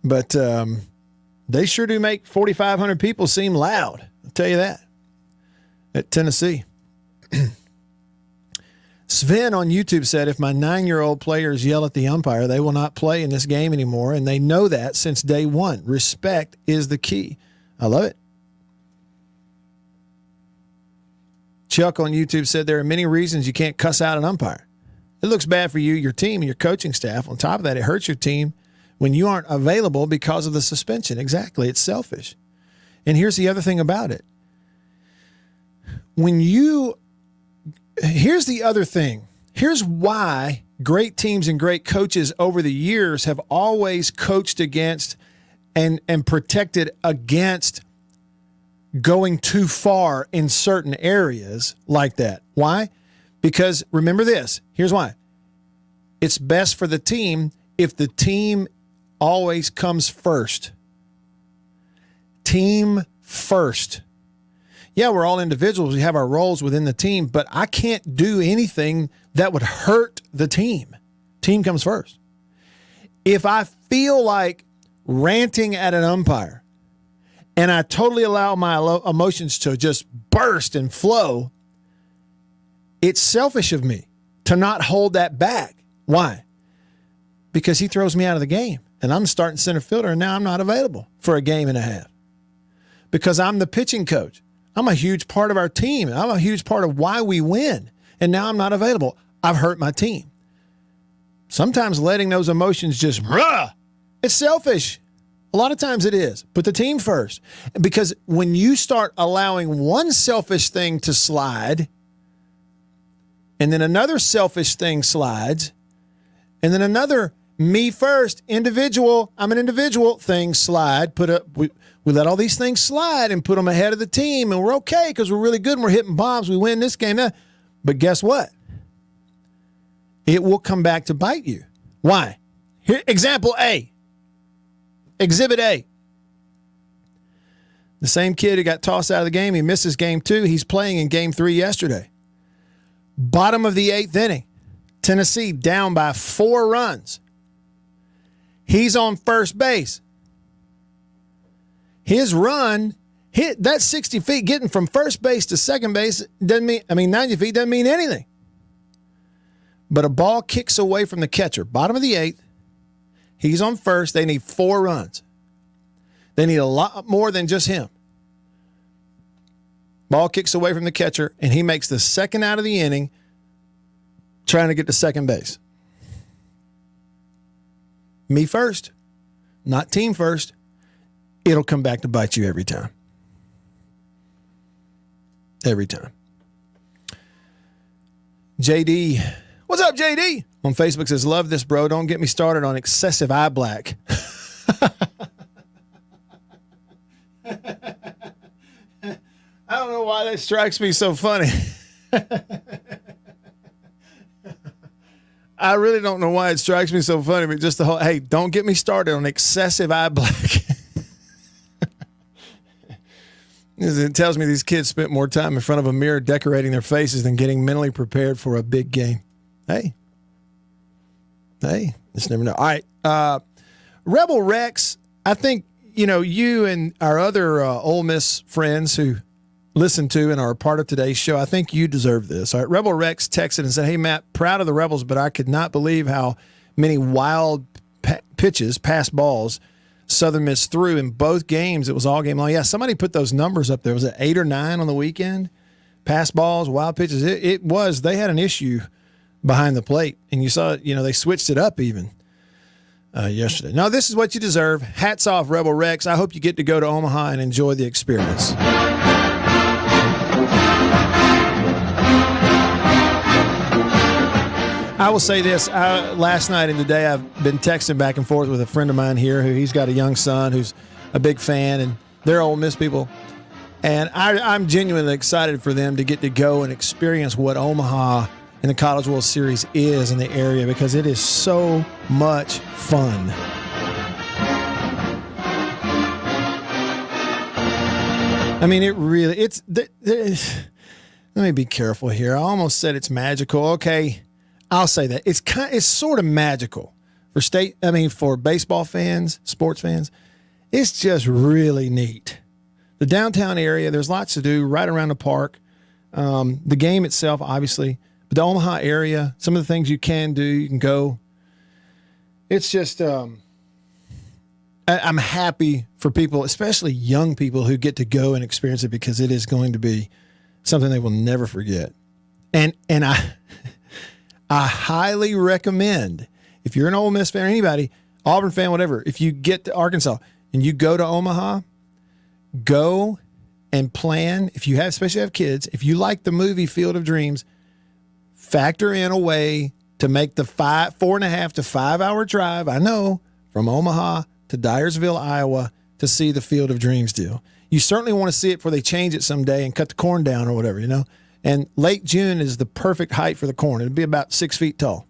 But they sure do make 4,500 people seem loud. I'll tell you that. At Tennessee. Sven on YouTube said, if my 9-year-old players yell at the umpire, they will not play in this game anymore, and they know that since day one. Respect is the key. I love it. Chuck on YouTube said, there are many reasons you can't cuss out an umpire. It looks bad for you, your team, and your coaching staff. On top of that, it hurts your team when you aren't available because of the suspension. Exactly. It's selfish. And here's the other thing about it. Here's the other thing. Here's why great teams and great coaches over the years have always coached against and protected against going too far in certain areas like that. Why? Because remember this. Here's why. It's best for the team if the team always comes first. Team first. Yeah, we're all individuals. We have our roles within the team, but I can't do anything that would hurt the team. Team comes first. If I feel like ranting at an umpire and I totally allow my emotions to just burst and flow, it's selfish of me to not hold that back. Why? Because he throws me out of the game and I'm starting center fielder and now I'm not available for a game and a half because I'm the pitching coach. I'm a huge part of our team. I'm a huge part of why we win. And now I'm not available. I've hurt my team. Sometimes letting those emotions just, it's selfish. A lot of times it is. Put the team first. Because when you start allowing one selfish thing to slide, and then another selfish thing slides, and then another me first, individual, I'm an individual thing slide, we let all these things slide and put them ahead of the team, and we're okay because we're really good and we're hitting bombs. We win this game. But guess what? It will come back to bite you. Why? Here, example A. Exhibit A. The same kid who got tossed out of the game, he misses game 2. He's playing in game 3 yesterday. Bottom of the 8th inning. Tennessee down by 4 runs. He's on first base. His run, that 60 feet, getting from first base to second base, 90 feet doesn't mean anything. but a ball kicks away from the catcher, bottom of the 8th. He's on first. They need 4 runs. They need a lot more than just him. Ball kicks away from the catcher, and he makes the second out of the inning trying to get to second base. Me first, not team first. It'll come back to bite you every time. Every time. JD, what's up, JD? On Facebook says, love this, bro. Don't get me started on excessive eye black. I don't know why that strikes me so funny. I really don't know why it strikes me so funny, but just the whole, hey, don't get me started on excessive eye black. It tells me these kids spent more time in front of a mirror decorating their faces than getting mentally prepared for a big game. Hey, just never know. All right. Rebel Rex, I think, you and our other Ole Miss friends who listen to and are a part of today's show, I think you deserve this. All right. Rebel Rex texted and said, hey, Matt, proud of the Rebels, but I could not believe how many wild pitches, pass balls, Southern Miss threw in both games. It was all game long. Yeah, somebody put those numbers up there. Was it 8 or 9 on the weekend? Pass balls, wild pitches. It was. They had an issue behind the plate, and you saw, they switched it up even yesterday. No, this is what you deserve. Hats off, Rebel Rex. I hope you get to go to Omaha and enjoy the experience. I will say this. Last night and today I've been texting back and forth with a friend of mine here who he's got a young son who's a big fan, and they're Ole Miss people. And I'm genuinely excited for them to get to go and experience what Omaha and the College World Series is in the area, because it is so much fun. I mean, it really, let me be careful here. I almost said it's magical. Okay. I'll say that it's sort of magical for baseball fans, sports fans. It's just really neat. The downtown area, there's lots to do right around the park. The game itself, obviously, but the Omaha area, some of the things you can do, you can go. It's just, I'm happy for people, especially young people, who get to go and experience it, because it is going to be something they will never forget. And I highly recommend, if you're an Ole Miss fan or anybody, Auburn fan, whatever, if you get to Arkansas and you go to Omaha, go and plan, especially have kids, if you like the movie Field of Dreams, factor in a way to make the 4.5 to 5 hour drive, I know, from Omaha to Dyersville, Iowa, to see the Field of Dreams deal. You certainly want to see it before they change it someday and cut the corn down or whatever, And late June is the perfect height for the corn. It'll be about 6 feet tall.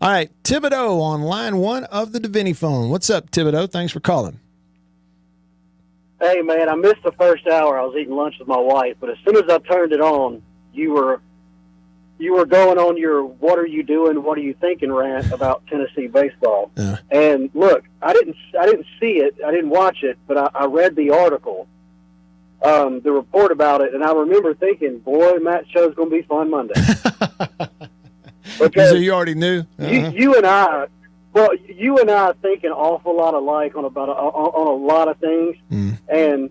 All right, Thibodeau on line 1 of the Davini phone. What's up, Thibodeau? Thanks for calling. Hey, man, I missed the first hour. I was eating lunch with my wife, but as soon as I turned it on, you were going on your "what are you doing, what are you thinking" rant about Tennessee baseball. Yeah. And look, I didn't see it, I didn't watch it, but I read the article. The report about it, and I remember thinking, boy, Matt's show's going to be fun Monday. Because so you already knew? You and I think an awful lot alike on a lot of things. And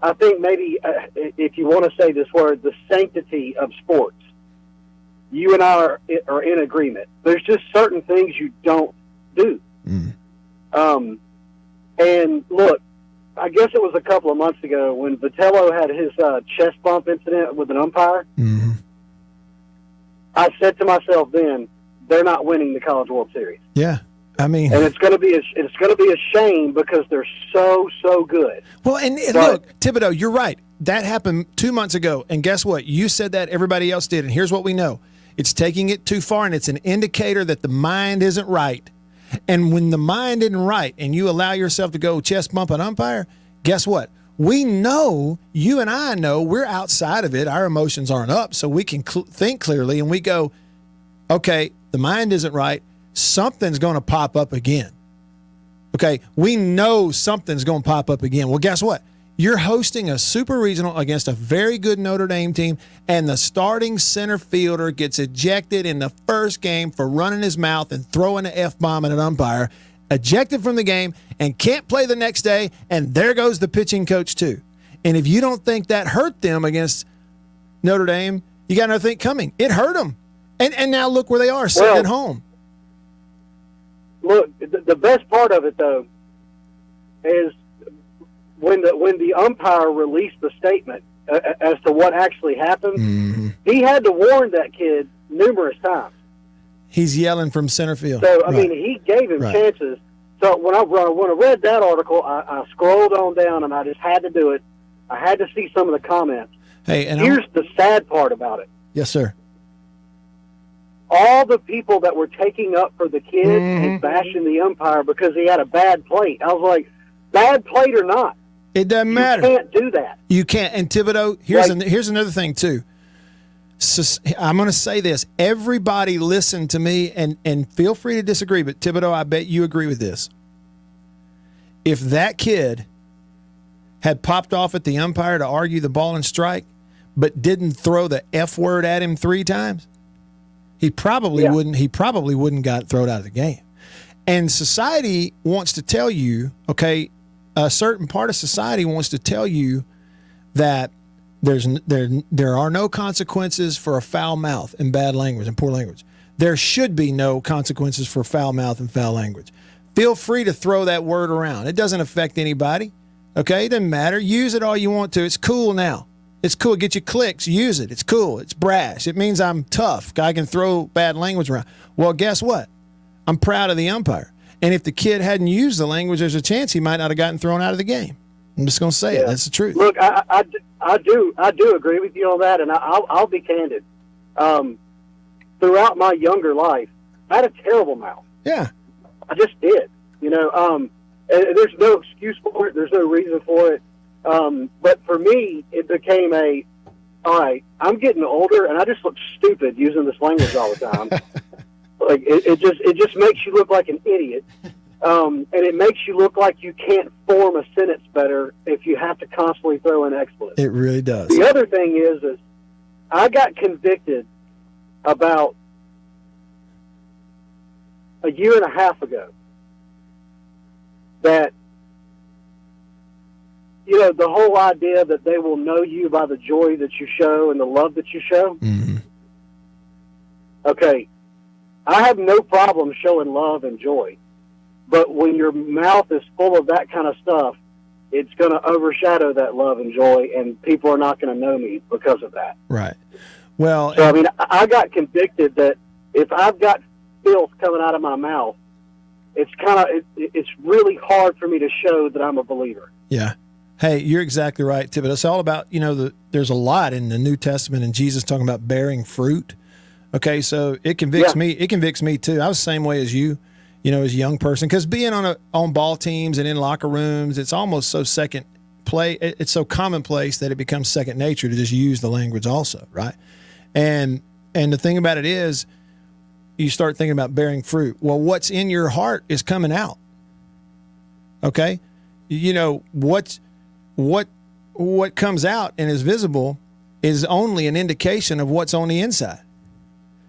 I think maybe, if you want to say this word, the sanctity of sports, you and I are in agreement. There's just certain things you don't do. And look, I guess it was a couple of months ago when Vitello had his chest bump incident with an umpire. Mm-hmm. I said to myself then, they're not winning the College World Series. Yeah, I mean, and it's going to be a shame because they're so good. Well, and look, Thibodeau, you're right. That happened 2 months ago, and guess what? You said that, everybody else did, and here's what we know: it's taking it too far, and it's an indicator that the mind isn't right. And when the mind isn't right and you allow yourself to go chest bump an umpire, guess what? We know, you and I know, we're outside of it. Our emotions aren't up, so we can think clearly, and we go, okay, the mind isn't right. Something's going to pop up again. Okay, we know something's going to pop up again. Well, guess what? You're hosting a super regional against a very good Notre Dame team, and the starting center fielder gets ejected in the first game for running his mouth and throwing an F-bomb at an umpire, ejected from the game, and can't play the next day, and there goes the pitching coach too. And if you don't think that hurt them against Notre Dame, you got another thing coming. It hurt them. And now look where they are, sitting at home. Look, the best part of it, though, is when the umpire released the statement as to what actually happened, he had to warn that kid numerous times. He's yelling from center field. So, I mean, he gave him chances. So when I read that article, I scrolled on down, and I just had to do it. I had to see some of the comments. Hey, and here's the sad part about it. Yes, sir. All the people that were taking up for the kid and bashing the umpire because he had a bad plate. I was like, bad plate or not, it doesn't matter. You can't do that. You can't. And Thibodeau, here's another thing too. So, I'm going to say this. Everybody listen to me and feel free to disagree, but Thibodeau, I bet you agree with this. If that kid had popped off at the umpire to argue the ball and strike, but didn't throw the F word at him 3 times, he probably wouldn't got thrown out of the game. And society wants to tell you, okay, a certain part of society wants to tell you that there are no consequences for a foul mouth and bad language and poor language. There should be no consequences for foul mouth and foul language. Feel free to throw that word around. It doesn't affect anybody. Okay, it doesn't matter. Use it all you want to. It's cool now. It's cool. Get you clicks. Use it. It's cool. It's brash. It means I'm tough. I can throw bad language around. Well, guess what? I'm proud of the umpire. And if the kid hadn't used the language, there's a chance he might not have gotten thrown out of the game. I'm just going to say it. That's the truth. Look, I do agree with you on that, and I'll be candid. Throughout my younger life, I had a terrible mouth. Yeah. I just did. And there's no excuse for it. There's no reason for it. But for me, it became all right, I'm getting older, and I just look stupid using this language all the time. Like it just makes you look like an idiot, and it makes you look like you can't form a sentence better if you have to constantly throw in expletives. It really does. The other thing is I got convicted about a year and a half ago that, the whole idea that they will know you by the joy that you show and the love that you show. Mm-hmm. Okay, I have no problem showing love and joy, but when your mouth is full of that kind of stuff, it's going to overshadow that love and joy, and people are not going to know me because of that. Right. Well, so, I mean, I got convicted that if I've got filth coming out of my mouth, it's really hard for me to show that I'm a believer. Yeah. Hey, you're exactly right, Tibbet. It's all about, there's a lot in the New Testament and Jesus talking about bearing fruit. Okay, so it convicts me. It convicts me too. I was the same way as you, as a young person, because being on ball teams and in locker rooms, it's almost so it's so commonplace that it becomes second nature to just use the language also, right? And the thing about it is, you start thinking about bearing fruit. Well, what's in your heart is coming out. Okay, what comes out and is visible is only an indication of what's on the inside.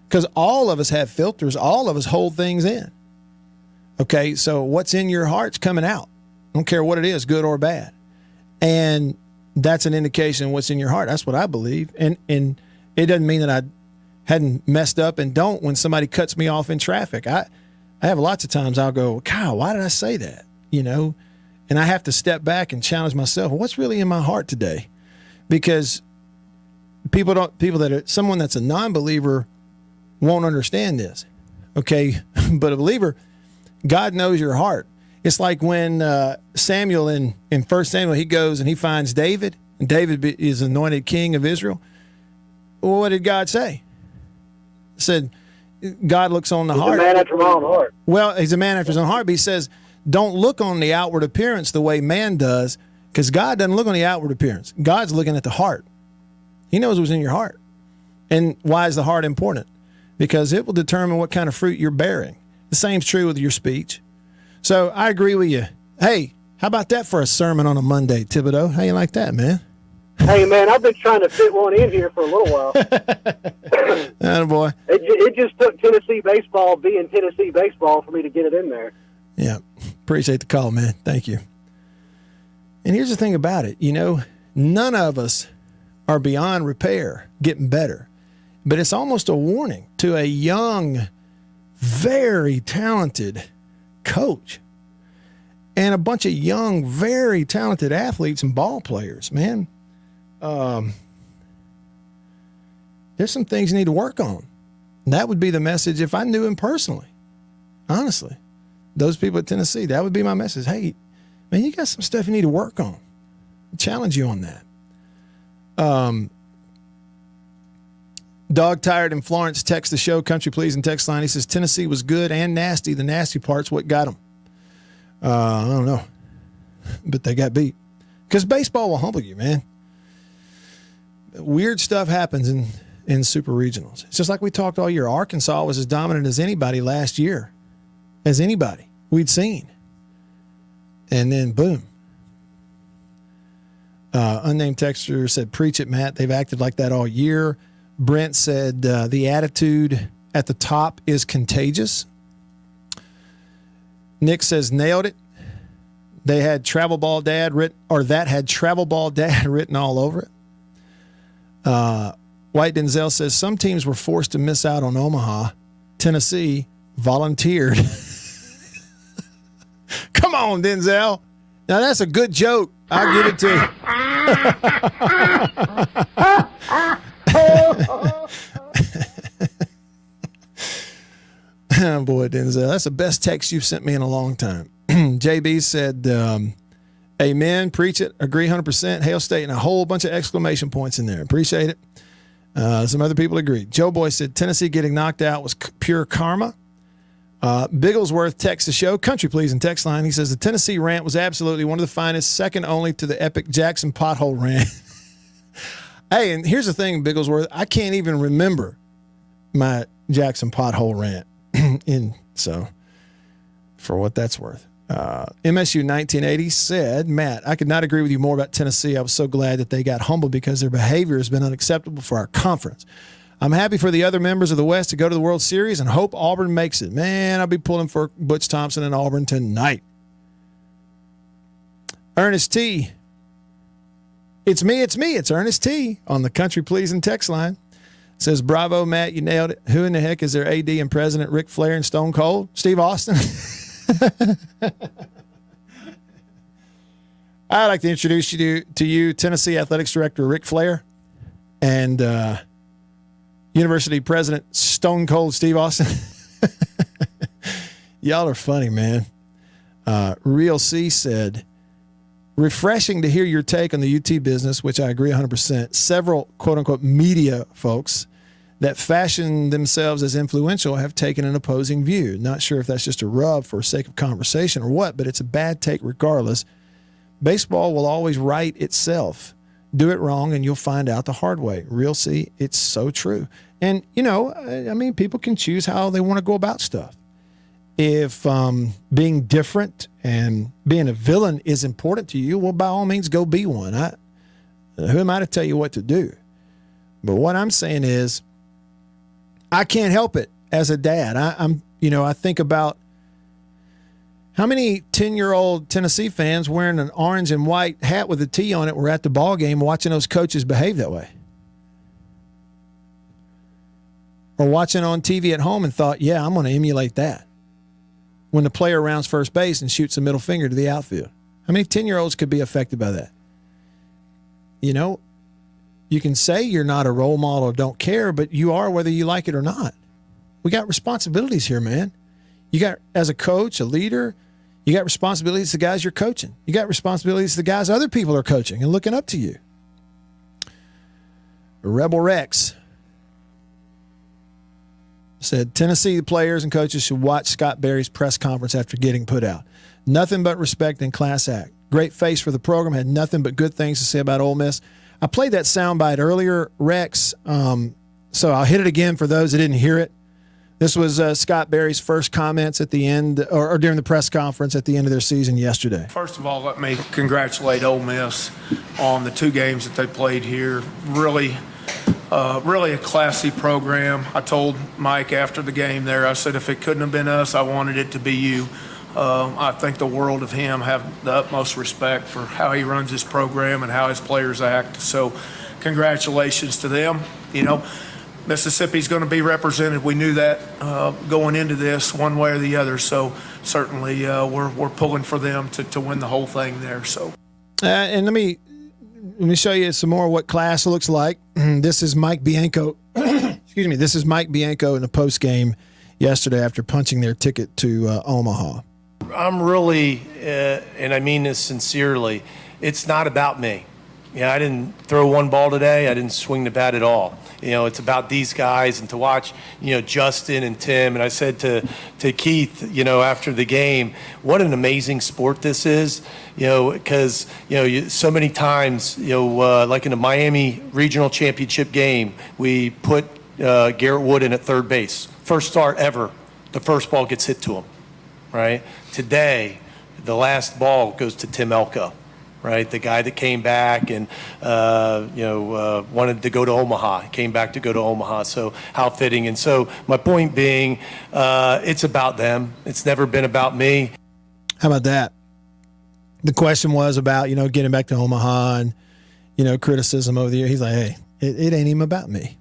Because all of us have filters. All of us hold things in. Okay, so what's in your heart's coming out. I don't care what it is, good or bad. And that's an indication of what's in your heart. That's what I believe. And it doesn't mean that I hadn't messed up and don't when somebody cuts me off in traffic. I have lots of times I'll go, Kyle, why did I say that? And I have to step back and challenge myself. Well, what's really in my heart today? Because someone that's a non-believer won't understand this. Okay. But a believer, God knows your heart. It's like when Samuel in 1 Samuel, he goes and he finds David, and David is anointed king of Israel. Well, what did God say? He said, God looks on the heart. He's a man after my own heart. Well, he's a man after his own heart, but he says, don't look on the outward appearance the way man does, because God doesn't look on the outward appearance. God's looking at the heart. He knows what's in your heart. And why is the heart important? Because it will determine what kind of fruit you're bearing. The same's true with your speech. So I agree with you. Hey, How about that for a sermon on a Monday, Thibodeau? How you like that, man? Hey, man, I've been trying to fit one in here for a little while. Attaboy. It just took Tennessee baseball being Tennessee baseball for me to get it in there. Yeah, appreciate the call, man. Thank you. And here's the thing about it. You know, none of us are beyond repair, getting better. But it's almost a warning to a young, very talented coach and a bunch of young, very talented athletes and ball players, man. There's some things you need to work on. And that would be the message if I knew him personally. Honestly, those people at Tennessee, that would be my message. Hey, man, you got some stuff you need to work on. I challenge you on that. Dog Tired in Florence texts the show, Country Please and text line. He says, Tennessee was good and nasty. The nasty part's what got them. I don't know. But they got beat. Because baseball will humble you, man. Weird stuff happens in super regionals. It's just like we talked all year. Arkansas was as dominant as anybody last year. As anybody we'd seen. And then, boom. Unnamed texter said, preach it, Matt. They've acted like that all year. Brent said, the attitude at the top is contagious. Nick says, nailed it. They had Travel Ball Dad written, or that had Travel Ball Dad written all over it. White Denzel says, some teams were forced to miss out on Omaha. Tennessee volunteered. Come on, Denzel. Now, that's a good joke. I'll give it to you. Oh, boy, Denzel. That's the best text you've sent me in a long time. JB said, amen, preach it, agree 100%, Hail State, and a whole bunch of exclamation points in there. Appreciate it. Some other people agreed. Joe Boy said, Tennessee getting knocked out was pure karma. Bigglesworth texts the show, Country Please and text line. He says, the Tennessee rant was absolutely one of the finest, second only to the epic Jackson pothole rant. Hey, and here's the thing, Bigglesworth, I can't even remember my Jackson pothole rant. So, for what that's worth. MSU 1980 said, Matt, I could not agree with you more about Tennessee. I was so glad that they got humbled because their behavior has been unacceptable for our conference. I'm happy for the other members of the West to go to the World Series and hope Auburn makes it. Man, I'll be pulling for Butch Thompson and Auburn tonight. Ernest T. It's me. It's Ernest T. on the Country Pleasing text line. Says, bravo, Matt, you nailed it. Who in the heck is their AD and President Ric Flair and Stone Cold? Steve Austin? I'd like to introduce you to Tennessee Athletics Director Ric Flair and University President Stone Cold Steve Austin. Y'all are funny, man. Real C said, refreshing to hear your take on the UT business, which I agree 100%. Several quote-unquote media folks that fashion themselves as influential have taken an opposing view. Not sure if that's just a rub for sake of conversation or what, but it's a bad take regardless. Baseball will always right itself. Do it wrong and you'll find out the hard way. Real C, it's so true. And, you know, I mean, people can choose how they want to go about stuff. If being different and being a villain is important to you, well, by all means, go be one. Who am I to tell you what to do? But what I'm saying is, I can't help it as a dad. I think about how many 10-year-old Tennessee fans wearing an orange and white hat with a T on it were at the ball game watching those coaches behave that way. Or watching on TV at home and thought, yeah, I'm going to emulate that. When the player rounds first base and shoots a middle finger to the outfield. How many 10-year-olds could be affected by that? You know, you can say you're not a role model or don't care, but you are whether you like it or not. We got responsibilities here, man. You got, as a coach, a leader, you got responsibilities to the guys you're coaching. You got responsibilities to the guys other people are coaching and looking up to you. Rebel Rex said, Tennessee players and coaches should watch Scott Berry's press conference after getting put out. Nothing but respect and class act. Great face for the program, had nothing but good things to say about Ole Miss. I played that soundbite earlier, Rex, so I'll hit it again for those that didn't hear it. This was Scott Berry's first comments at the end, or during the press conference at the end of their season yesterday. First of all, let me congratulate Ole Miss on the 2 games that they played here. Really a classy program. I told Mike after the game there, I said, if it couldn't have been us, I wanted it to be you. I think the world of him, have the utmost respect for how he runs his program and how his players act. So congratulations to them. You know, Mississippi's going to be represented. We knew that going into this one way or the other. So certainly we're pulling for them to win the whole thing there. So, and let me show you some more of what class looks like. This is Mike Bianco. Excuse me. This is Mike Bianco in the post game yesterday after punching their ticket to Omaha. I'm really, and I mean this sincerely, it's not about me. I didn't throw one ball today. I didn't swing the bat at all. It's about these guys, and to watch, Justin and Tim. And I said to Keith, after the game, what an amazing sport this is, because, so many times, like in the Miami Regional Championship game, we put Garrett Wood in at third base. First start ever, the first ball gets hit to him, right? Today, the last ball goes to Tim Elko. Right, the guy that came back and wanted to go to Omaha, came back to go to Omaha. So how fitting. And so my point being, it's about them. It's never been about me. How about that? The question was about getting back to Omaha and criticism over the year. He's like, hey, it ain't even about me.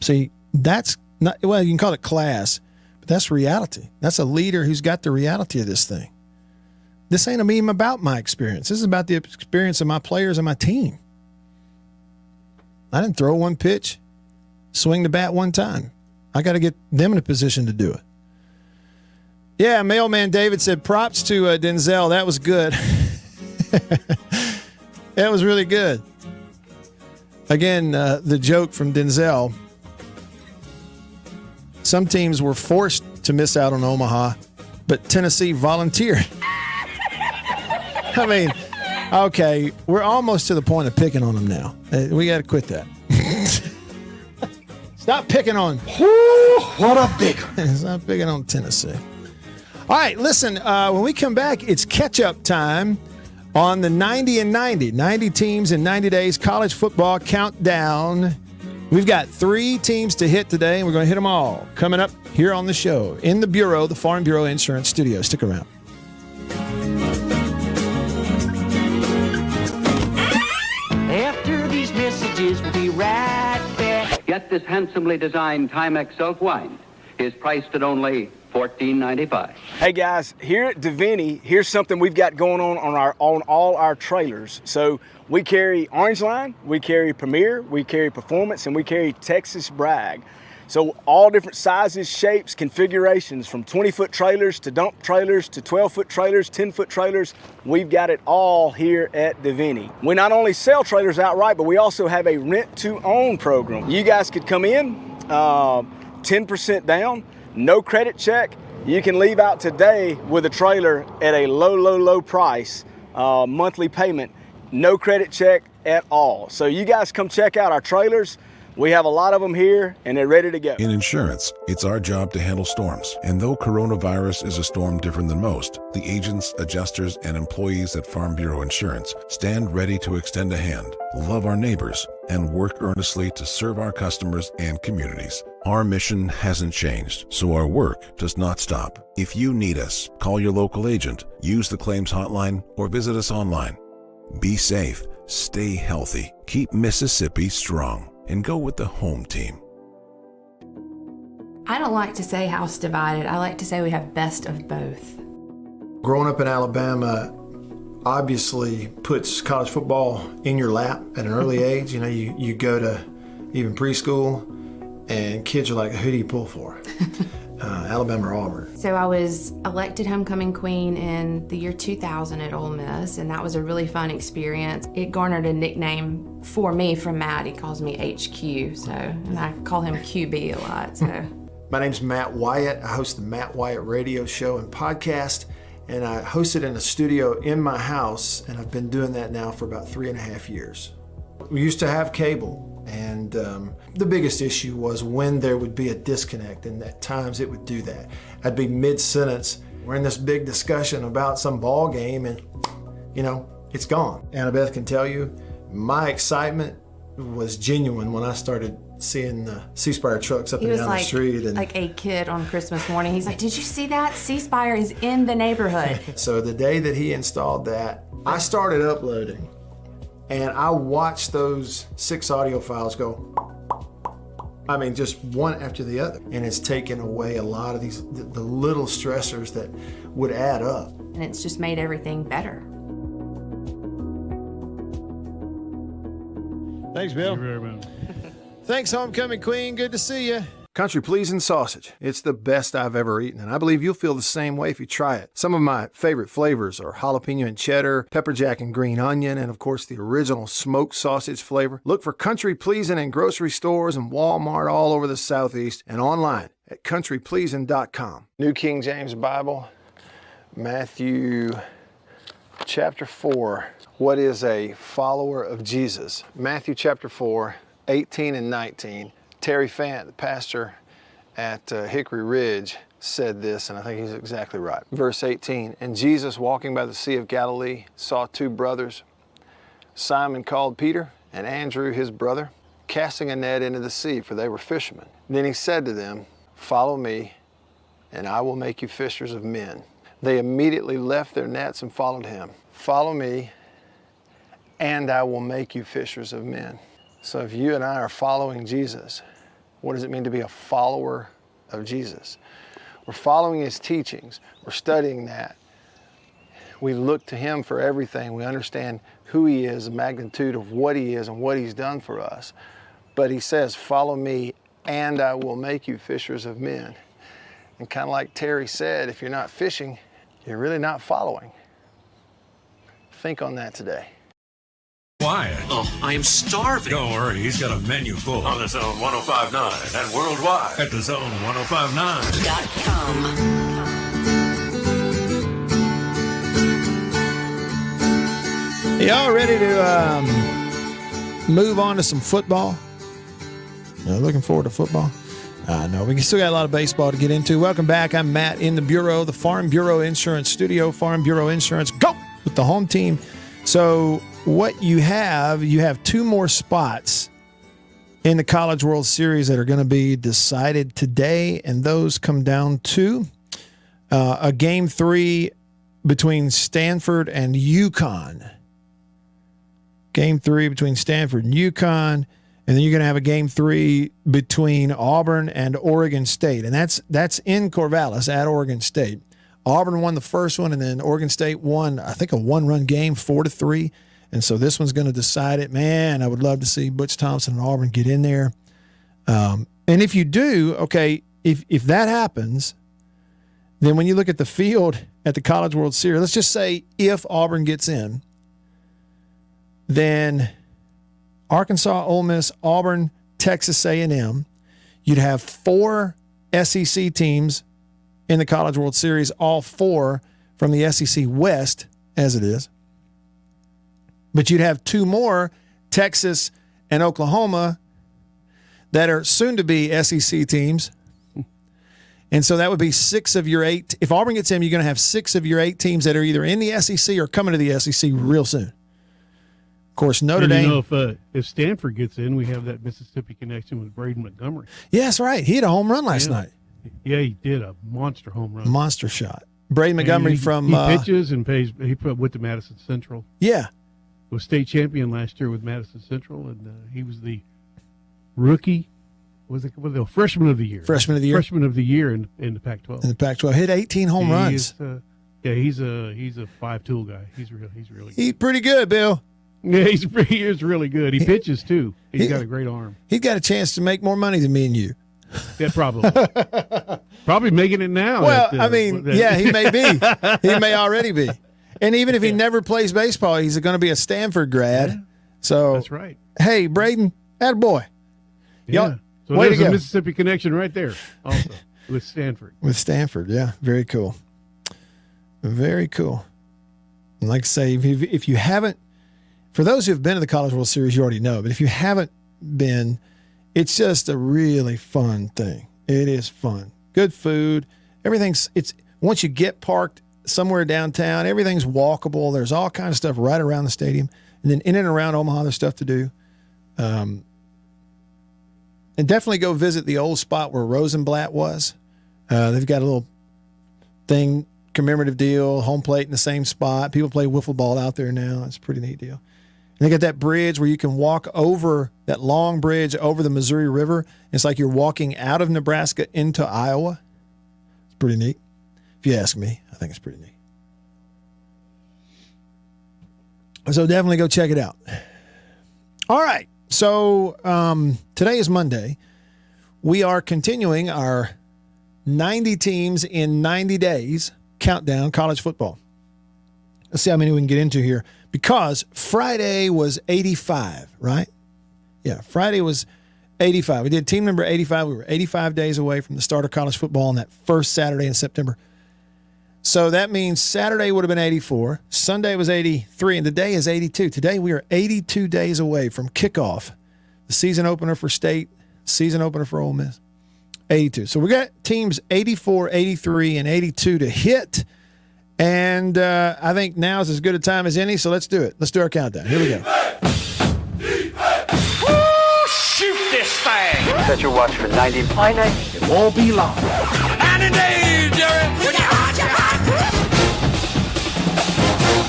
See, that's not, well, you can call it class, but that's reality. That's a leader who's got the reality of this thing. This ain't even about my experience. This is about the experience of my players and my team. I didn't throw one pitch, swing the bat one time. I got to get them in a position to do it. Yeah, Mailman David said, props to Denzel. That was good. That was really good. Again, the joke from Denzel. Some teams were forced to miss out on Omaha, but Tennessee volunteered. I mean, okay, we're almost to the point of picking on them now. We got to quit that. Stop picking on. What a bigger. Stop picking on Tennessee. All right, listen, when we come back, it's catch-up time on the 90 and 90. 90 teams in 90 days, college football countdown. We've got 3 teams to hit today, and we're going to hit them all. Coming up here on the show, in the Bureau, the Farm Bureau Insurance Studio. Stick around. After these messages, we'll be right back. Get this handsomely designed Timex Silk Wine. Is priced at only $14.95. Hey guys, here at Davini, here's something we've got going on all our trailers. So we carry Orange Line, we carry Premier, we carry Performance, and we carry Texas Bragg. So all different sizes, shapes, configurations, from 20-foot trailers to dump trailers to 12-foot trailers, 10-foot trailers, we've got it all here at Davini. We not only sell trailers outright, but we also have a rent-to-own program. You guys could come in, 10% down, no credit check. You can leave out today with a trailer at a low price, monthly payment, no credit check at all. So you guys come check out our trailers. We have a lot of them here, and they're ready to go. In insurance, it's our job to handle storms. And though coronavirus is a storm different than most, the agents, adjusters, and employees at Farm Bureau Insurance stand ready to extend a hand, love our neighbors, and work earnestly to serve our customers and communities. Our mission hasn't changed, so our work does not stop. If you need us, call your local agent, use the claims hotline, or visit us online. Be safe, stay healthy, keep Mississippi strong, and go with the home team. I don't like to say house divided. I like to say we have best of both. Growing up in Alabama obviously puts college football in your lap at an early age. You know, you go to even preschool and kids are like, who do you pull for? Alabama or Auburn. So I was elected homecoming queen in the year 2000 at Ole Miss, and that was a really fun experience. It garnered a nickname for me from Matt. He calls me HQ, and I call him QB a lot. So my name's Matt Wyatt. I host the Matt Wyatt radio show and podcast, and I host it in a studio in my house, and I've been doing that now for about 3.5 years. We used to have cable, And the biggest issue was when there would be a disconnect, and at times it would do that. I'd be mid-sentence, we're in this big discussion about some ball game, and it's gone. Annabeth can tell you, my excitement was genuine when I started seeing the C-Spire trucks up and down the street. And like a kid on Christmas morning. He's like, did you see that? C-Spire is in the neighborhood. So the day that he installed that, I started uploading, and I watched those 6 audio files go, just one after the other. And it's taken away a lot of the little stressors that would add up. And it's just made everything better. Thanks, Bill. Thank you very much. Thanks, Homecoming Queen. Good to see you. Country Pleasing sausage. It's the best I've ever eaten, and I believe you'll feel the same way if you try it. Some of my favorite flavors are jalapeno and cheddar, pepper jack and green onion, and of course the original smoked sausage flavor. Look for Country Pleasing in grocery stores and Walmart all over the Southeast and online at countrypleasing.com. New King James Bible, Matthew chapter 4. What is a follower of Jesus? Matthew chapter 4, 18 and 19. Terry Fant, the pastor at Hickory Ridge, said this, and I think he's exactly right. Verse 18, and Jesus, walking by the Sea of Galilee, saw 2 brothers, Simon called Peter, and Andrew his brother, casting a net into the sea, for they were fishermen. Then he said to them, follow me, and I will make you fishers of men. They immediately left their nets and followed him. Follow me, and I will make you fishers of men. So if you and I are following Jesus, what does it mean to be a follower of Jesus? We're following his teachings. We're studying that. We look to him for everything. We understand who he is, the magnitude of what he is and what he's done for us. But he says, follow me and I will make you fishers of men. And kind of like Terry said, if you're not fishing, you're really not following. Think on that today. Wyatt. Oh, I am starving. Don't worry, he's got a menu full on the Zone 105.9 and worldwide at the Zone 105.9.com. Y'all ready to move on to some football? Looking forward to football? No, we still got a lot of baseball to get into. Welcome back. I'm Matt in the Bureau, the Farm Bureau Insurance Studio. Farm Bureau Insurance, go with the home team. So what you have 2 more spots in the College World Series that are going to be decided today, and those come down to a Game 3 between Stanford and UConn. Game 3 between Stanford and UConn, and then you're going to have a Game 3 between Auburn and Oregon State, and that's in Corvallis at Oregon State. Auburn won the first one, and then Oregon State won, I think, a 1-run game, 4-3. And so this one's going to decide it. Man, I would love to see Butch Thompson and Auburn get in there. And if you do, okay, if that happens, then when you look at the field at the College World Series, let's just say if Auburn gets in, then Arkansas, Ole Miss, Auburn, Texas A&M, you'd have 4 SEC teams in the College World Series, all 4 from the SEC West, as it is. But you'd have 2 more, Texas and Oklahoma, that are soon to be SEC teams. And so that would be 6 of your 8. If Auburn gets in, you're going to have 6 of your 8 teams that are either in the SEC or coming to the SEC real soon. Of course, Notre Dame. If Stanford gets in, we have that Mississippi connection with Braden Montgomery. Yeah, that's right. He had a home run last night. Yeah, he did a monster home run. Monster shot. Braden Montgomery he pitches and pays. He went to Madison Central. Yeah. Was state champion last year with Madison Central, and he was the rookie. Was the freshman of the year? Freshman of the year. Freshman of the year in the Pac-12. In the Pac-12, hit 18 home runs. He's a 5-tool guy. He's really good. He's pretty good, Bill. Yeah, he is really good. He pitches too. He's got a great arm. He's got a chance to make more money than me and you. Yeah, probably. Probably making it now. Well, he may be. He may already be. And even if he never plays baseball, he's going to be a Stanford grad. Yeah, so that's right. Hey, Braden, attaboy. Yeah. So way there's to a go. Mississippi connection right there also with Stanford. With Stanford, yeah. Very cool. Very cool. And like I say, if you haven't, for those who have been to the College World Series, you already know. But if you haven't been, it's just a really fun thing. It is fun. Good food. Once you get parked somewhere downtown, everything's walkable. There's all kinds of stuff right around the stadium. And then in and around Omaha, there's stuff to do. And definitely go visit the old spot where Rosenblatt was. They've got a little thing, commemorative deal, home plate in the same spot. People play wiffle ball out there now. It's a pretty neat deal. And they got that bridge where you can walk over, that long bridge over the Missouri River. It's like you're walking out of Nebraska into Iowa. It's pretty neat. If you ask me, I think it's pretty neat. So definitely go check it out. All right. So today is Monday. We are continuing our 90 teams in 90 days countdown college football. Let's see how many we can get into here. Because Friday was 85, right? Yeah, Friday was 85. We did team number 85. We were 85 days away from the start of college football on that first Saturday in September. So that means Saturday would have been 84. Sunday was 83, and today is 82. Today we are 82 days away from kickoff, the season opener for State, season opener for Ole Miss. 82. So we got teams 84, 83, and 82 to hit. And I think now is as good a time as any, so let's do it. Let's do our countdown. Here we go. Woo, shoot this thing! Set your watch for 90. It won't be long. 90 days, Jerry!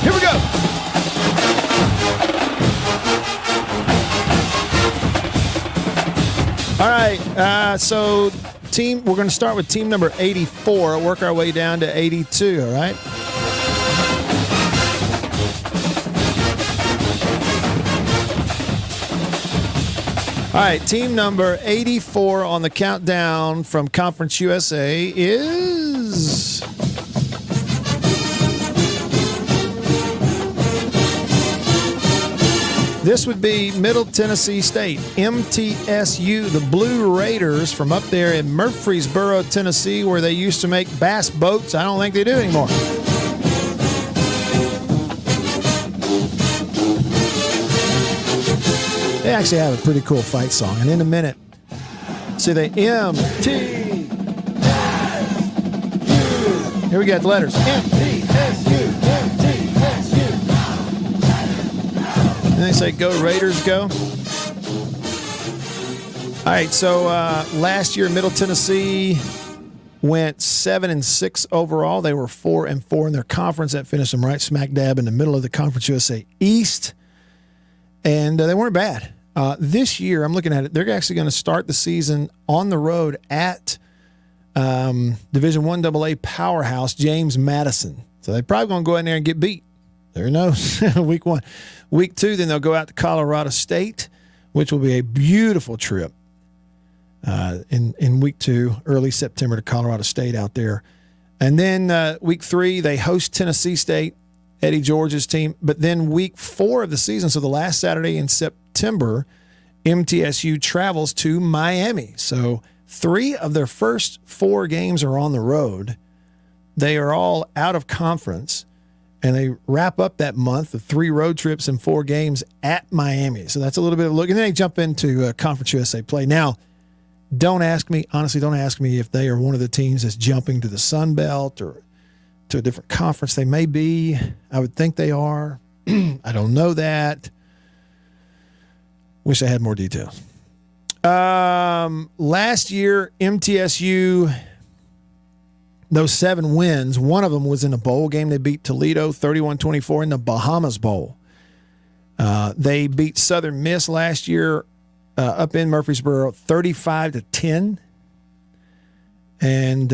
Here we go. All right, so we're going to start with team number 84, work our way down to 82, all right? All right, team number 84 on the countdown from Conference USA is... This would be Middle Tennessee State, MTSU, the Blue Raiders from up there in Murfreesboro, Tennessee, where they used to make bass boats. I don't think they do anymore. They actually have a pretty cool fight song. And in a minute, see the MTSU. Here we got the letters. MTSU, MTSU. And they say, go Raiders, go. All right, so last year, Middle Tennessee went 7-6 overall. They were 4-4 in their conference. That finished them right smack dab in the middle of the Conference USA East. And they weren't bad. This year, I'm looking at it, they're actually going to start the season on the road at Division I AA powerhouse James Madison. So they're probably going to go in there and get beat. There knows. Week 1. Week 2, then they'll go out to Colorado State, which will be a beautiful trip in week 2, early September to Colorado State out there. And then week 3, they host Tennessee State, Eddie George's team. But then week 4 of the season, so the last Saturday in September, MTSU travels to Miami. So 3 of their first 4 games are on the road. They are all out of conference, and they wrap up that month of 3 road trips and 4 games at Miami. So that's a little bit of a look. And then they jump into Conference USA play. Now, don't ask me if they are one of the teams that's jumping to the Sun Belt or to a different conference. They may be. I would think they are. I don't know that. Wish I had more details. Last year, MTSU, those 7 wins, one of them was in a bowl game. They beat Toledo 31-24 in the Bahamas Bowl. They beat Southern Miss last year up in Murfreesboro 35-10. And,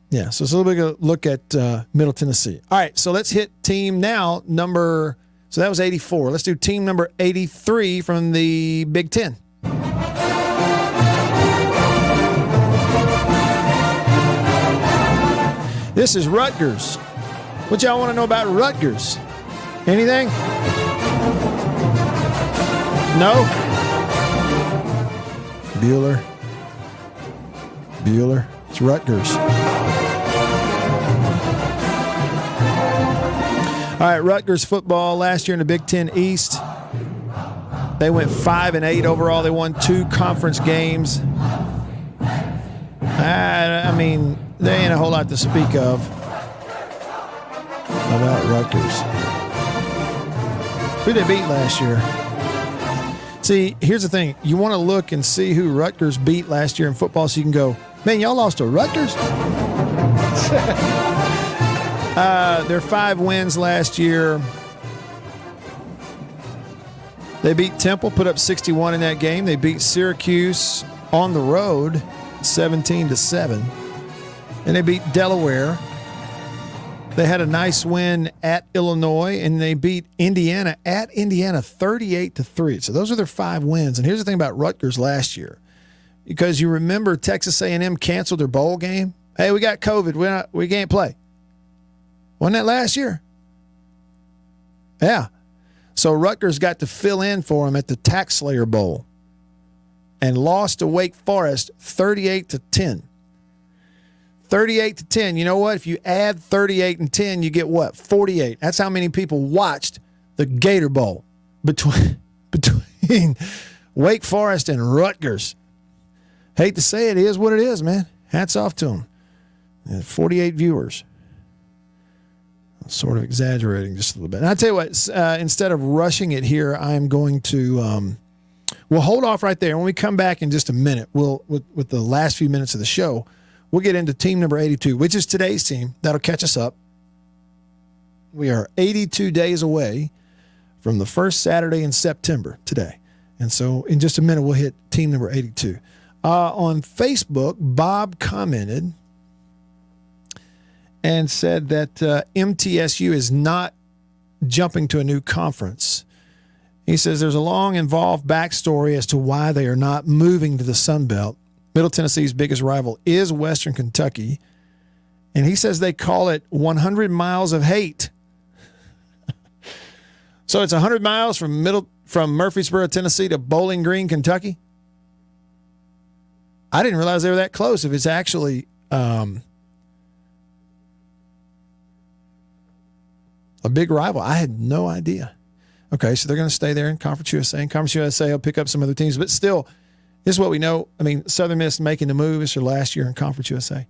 yeah, so it's a little bit of a look at Middle Tennessee. All right, so let's hit team now number, so that was 84. Let's do team number 83 from the Big Ten. This is Rutgers. What y'all want to know about Rutgers? Anything? No? Bueller. It's Rutgers. All right, Rutgers football last year in the Big Ten East. They went 5-8 overall. They won 2 conference games. I mean, there ain't a whole lot to speak of about Rutgers. Who they beat last year? See, here's the thing. You want to look and see who Rutgers beat last year in football so you can go, man, y'all lost to Rutgers? Their 5 wins last year. They beat Temple, put up 61 in that game. They beat Syracuse on the road, 17-7. And they beat Delaware. They had a nice win at Illinois, and they beat Indiana at Indiana 38-3. So those are their 5 wins. And here's the thing about Rutgers last year. Because you remember Texas A&M canceled their bowl game. Hey, we got COVID. We can't play. Wasn't that last year? Yeah. So Rutgers got to fill in for them at the Tax Slayer Bowl and lost to Wake Forest 38-10. 38-10. You know what? If you add 38 and 10, you get what? 48. That's how many people watched the Gator Bowl between Wake Forest and Rutgers. Hate to say it, is what it is, man. Hats off to them. 48 viewers. Sort of exaggerating just a little bit. And I tell you what, instead of rushing it here, I'm going to we'll hold off right there. When we come back in just a minute, we'll with the last few minutes of the show, we'll get into team number 82, which is today's team. That'll catch us up. We are 82 days away from the first Saturday in September today. And so in just a minute, we'll hit team number 82. On Facebook, Bob commented and said that MTSU is not jumping to a new conference. He says there's a long, involved backstory as to why they are not moving to the Sun Belt. Middle Tennessee's biggest rival is Western Kentucky, and he says they call it 100 miles of hate. So it's 100 miles from Murfreesboro, Tennessee to Bowling Green, Kentucky? I didn't realize they were that close. If it's actually a big rival. I had no idea. Okay, so they're going to stay there in Conference USA. And Conference USA will pick up some other teams. But still, this is what we know. I mean, Southern Miss making the move. It's their last year in Conference USA.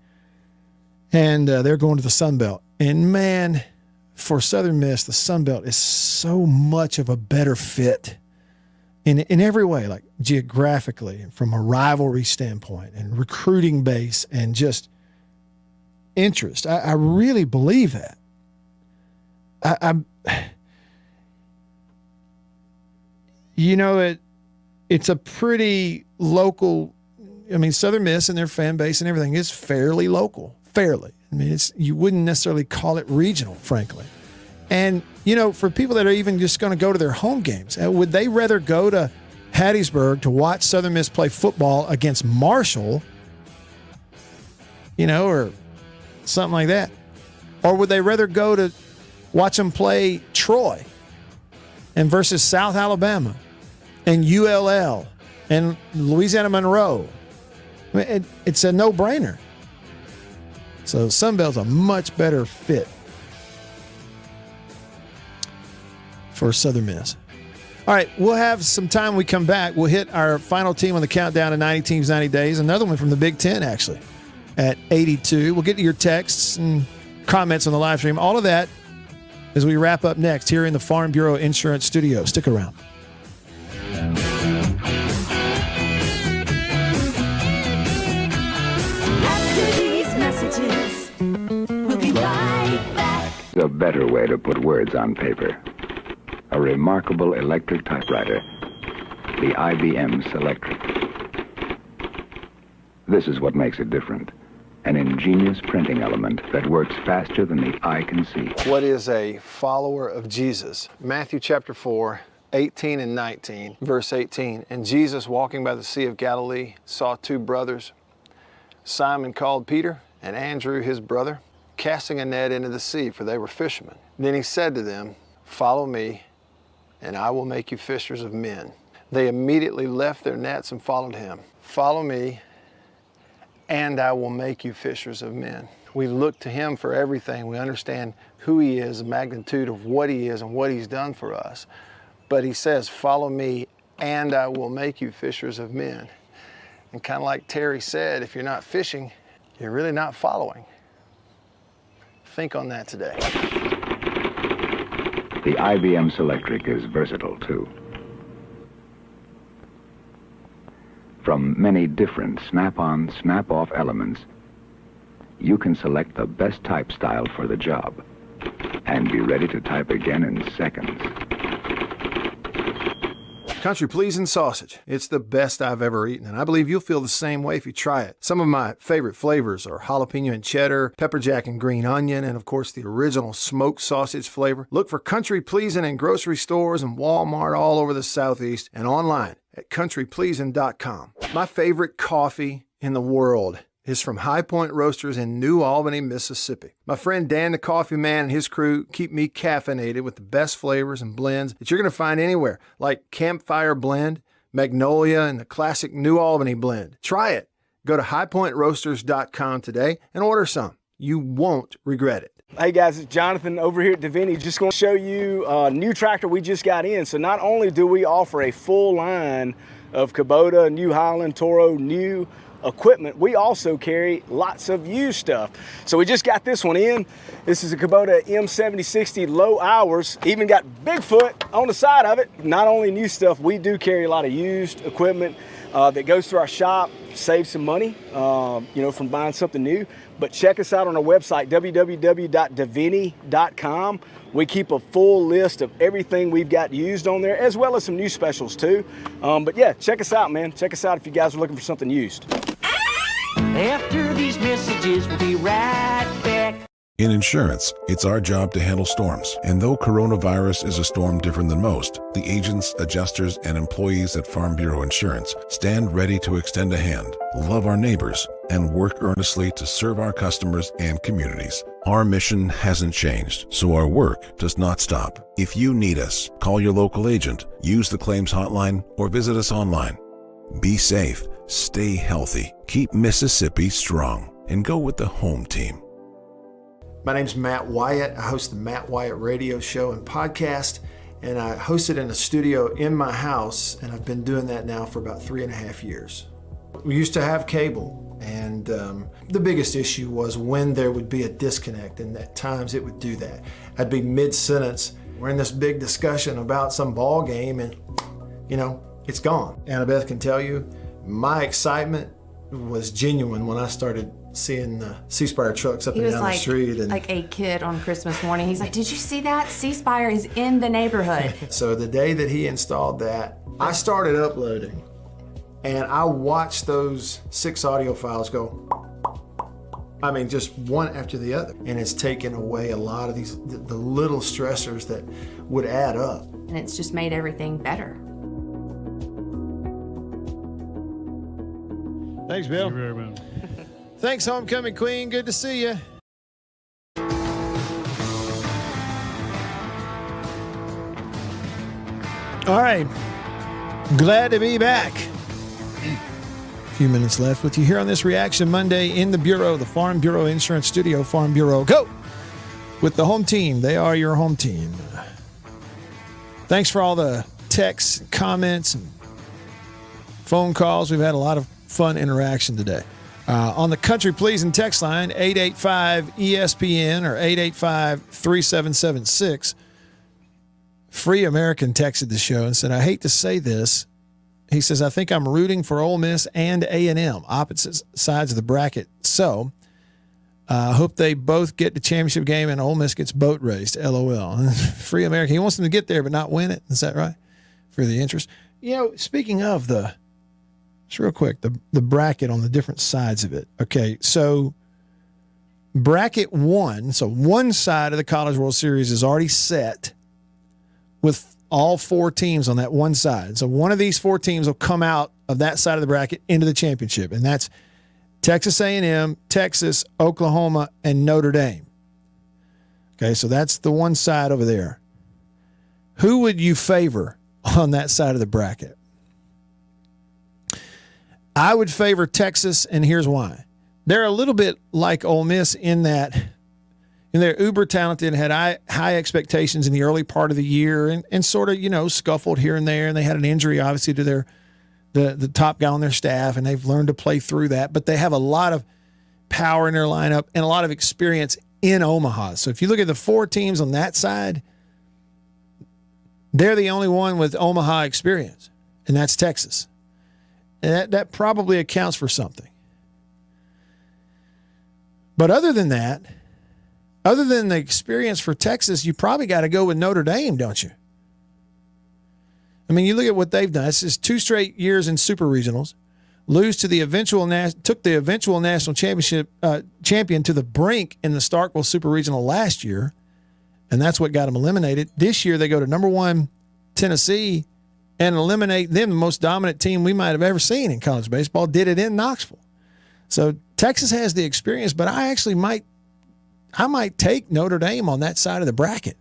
And they're going to the Sun Belt. And, man, for Southern Miss, the Sun Belt is so much of a better fit in every way, like geographically, from a rivalry standpoint and recruiting base and just interest. I really believe that. It's a pretty local. I mean, Southern Miss and their fan base and everything is fairly local. Fairly. I mean, you wouldn't necessarily call it regional, frankly. And for people that are even just going to go to their home games, would they rather go to Hattiesburg to watch Southern Miss play football against Marshall, or something like that, or would they rather go to watch them play Troy and versus South Alabama and ULL and Louisiana Monroe? I mean, it's a no-brainer. So Sunbelt's a much better fit for Southern Miss. All right, we'll have some time when we come back. We'll hit our final team on the countdown to 90 teams, 90 days. Another one from the Big Ten, actually, at 82. We'll get to your texts and comments on the live stream. All of that as we wrap up next here in the Farm Bureau Insurance Studio. Stick around. After these messages, we'll be right back. A better way to put words on paper. A remarkable electric typewriter, the IBM Selectric. This is what makes it different. An ingenious printing element that works faster than the eye can see. What is a follower of Jesus? Matthew chapter 4, 18 and 19, verse 18. And Jesus, walking by the Sea of Galilee, saw 2 brothers, Simon called Peter, and Andrew his brother, casting a net into the sea, for they were fishermen. Then he said to them, "Follow me, and I will make you fishers of men." They immediately left their nets and followed him. Follow me, and I will make you fishers of men. We look to him for everything. We understand who he is, the magnitude of what he is and what he's done for us. But he says, follow me, and I will make you fishers of men. And kind of like Terry said, if you're not fishing, you're really not following. Think on that today. The IBM Selectric is versatile too. From many different snap-on, snap-off elements, you can select the best type style for the job and be ready to type again in seconds. Country pleasing sausage. It's the best I've ever eaten, and I believe you'll feel the same way if you try it. Some of my favorite flavors are jalapeno and cheddar, pepper jack and green onion, and of course the original smoked sausage flavor. Look for Country Pleasing in grocery stores and Walmart all over the Southeast and online at countrypleasing.com. My favorite coffee in the world is from High Point Roasters in New Albany, Mississippi. My friend Dan the Coffee Man and his crew keep me caffeinated with the best flavors and blends that you're going to find anywhere, like Campfire Blend, Magnolia, and the classic New Albany Blend. Try it. Go to highpointroasters.com today and order some. You won't regret it. Hey guys, it's Jonathan over here at Davini. Just going to show you a new tractor we just got in. So not only do we offer a full line of Kubota, New Holland, Toro, new equipment, we also carry lots of used stuff. So we just got this one in. This is a Kubota M7060 low hours, even got Bigfoot on the side of it. Not only new stuff, we do carry a lot of used equipment that goes through our shop, save some money, from buying something new. But check us out on our website, www.davini.com. We keep a full list of everything we've got used on there, as well as some new specials too. But yeah, check us out, man. Check us out if you guys are looking for something used. After these messages, we'll be right back. In insurance, it's our job to handle storms. And though coronavirus is a storm different than most, the agents, adjusters, and employees at Farm Bureau Insurance stand ready to extend a hand, love our neighbors, and work earnestly to serve our customers and communities. Our mission hasn't changed, so our work does not stop. If you need us, call your local agent, use the claims hotline, or visit us online. Be safe, stay healthy, keep Mississippi strong, and go with the home team. My name's Matt Wyatt. I host the Matt Wyatt radio show and podcast, and I host it in a studio in my house, and I've been doing that now for about 3.5 years. We used to have cable, and the biggest issue was when there would be a disconnect, and at times it would do that. I'd be mid-sentence, we're in this big discussion about some ball game, and it's gone. Annabeth can tell you, my excitement was genuine when I started seeing the C-Spire trucks up and down the street. And like a kid on Christmas morning. He's like, did you see that? C-Spire is in the neighborhood. So the day that he installed that, I started uploading, and I watched those 6 audio files go, just one after the other. And it's taken away a lot of the little stressors that would add up. And it's just made everything better. Thanks, Bill. Thank you very much. Thanks, Homecoming Queen. Good to see you. All right. Glad to be back. A few minutes left with you here on this Reaction Monday in the Bureau, the Farm Bureau Insurance Studio. Farm Bureau, go! With the home team. They are your home team. Thanks for all the texts, comments, and phone calls. We've had a lot of fun interaction today. On the Country Pleasing text line, 885-ESPN or 885-3776, Free American texted the show and said, I hate to say this. He says, I think I'm rooting for Ole Miss and A&M, opposite sides of the bracket. So I hope they both get the championship game and Ole Miss gets boat raced, LOL. Free America. He wants them to get there but not win it. Is that right? For the interest. Speaking of just real quick, the bracket on the different sides of it. Okay, so bracket 1, so one side of the College World Series is already set with all 4 teams on that one side. So one of these 4 teams will come out of that side of the bracket into the championship, and that's Texas A&M, Texas, Oklahoma, and Notre Dame. Okay, so that's the one side over there. Who would you favor on that side of the bracket? I would favor Texas, and here's why. They're a little bit like Ole Miss in that And they're uber talented, had high expectations in the early part of the year and sort of, scuffled here and there. And they had an injury, obviously, to the top guy on their staff, and they've learned to play through that. But they have a lot of power in their lineup and a lot of experience in Omaha. So if you look at the 4 teams on that side, they're the only one with Omaha experience, and that's Texas. And that probably accounts for something. But other than that, other than the experience for Texas, you probably got to go with Notre Dame, don't you? I mean, you look at what they've done. It's just 2 straight years in super regionals, took the eventual national championship champion to the brink in the Starkville Super Regional last year, and that's what got them eliminated. This year they go to number 1 Tennessee and eliminate them, the most dominant team we might have ever seen in college baseball. Did it in Knoxville. So Texas has the experience, but I might take Notre Dame on that side of the bracket.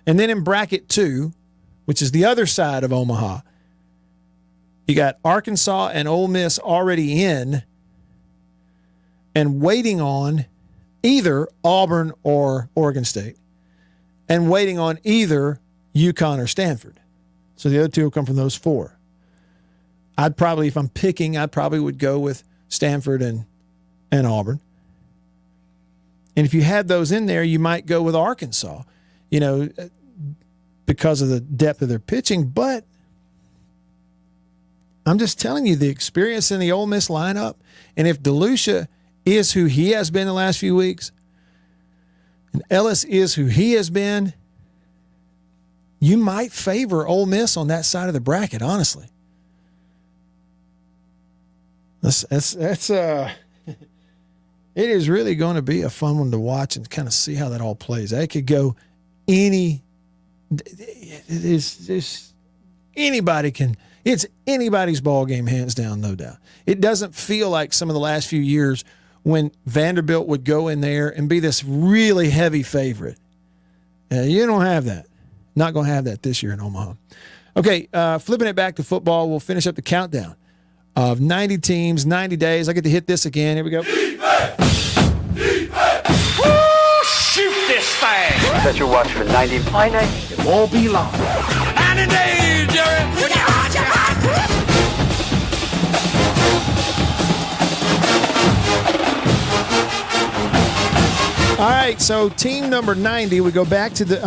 And then in bracket 2, which is the other side of Omaha, you got Arkansas and Ole Miss already in and waiting on either Auburn or Oregon State and waiting on either UConn or Stanford. So the other 2 will come from those 4. If I'm picking, I probably would go with Stanford and Auburn. And if you had those in there, you might go with Arkansas, because of the depth of their pitching. But I'm just telling you, the experience in the Ole Miss lineup, and if DeLucia is who he has been the last few weeks, and Ellis is who he has been, you might favor Ole Miss on that side of the bracket, honestly. It is really going to be a fun one to watch and kind of see how that all plays. It could go it's anybody's ball game, hands down, no doubt. It doesn't feel like some of the last few years when Vanderbilt would go in there and be this really heavy favorite. You don't have that. Not going to have that this year in Omaha. Okay, flipping it back to football, we'll finish up the countdown of 90 teams, 90 days. I get to hit this again. Here we go. Woo, shoot this thing! Set your watch for 90. It won't be long. 90 days, Jerry. All right, so team number 90, we go back to the,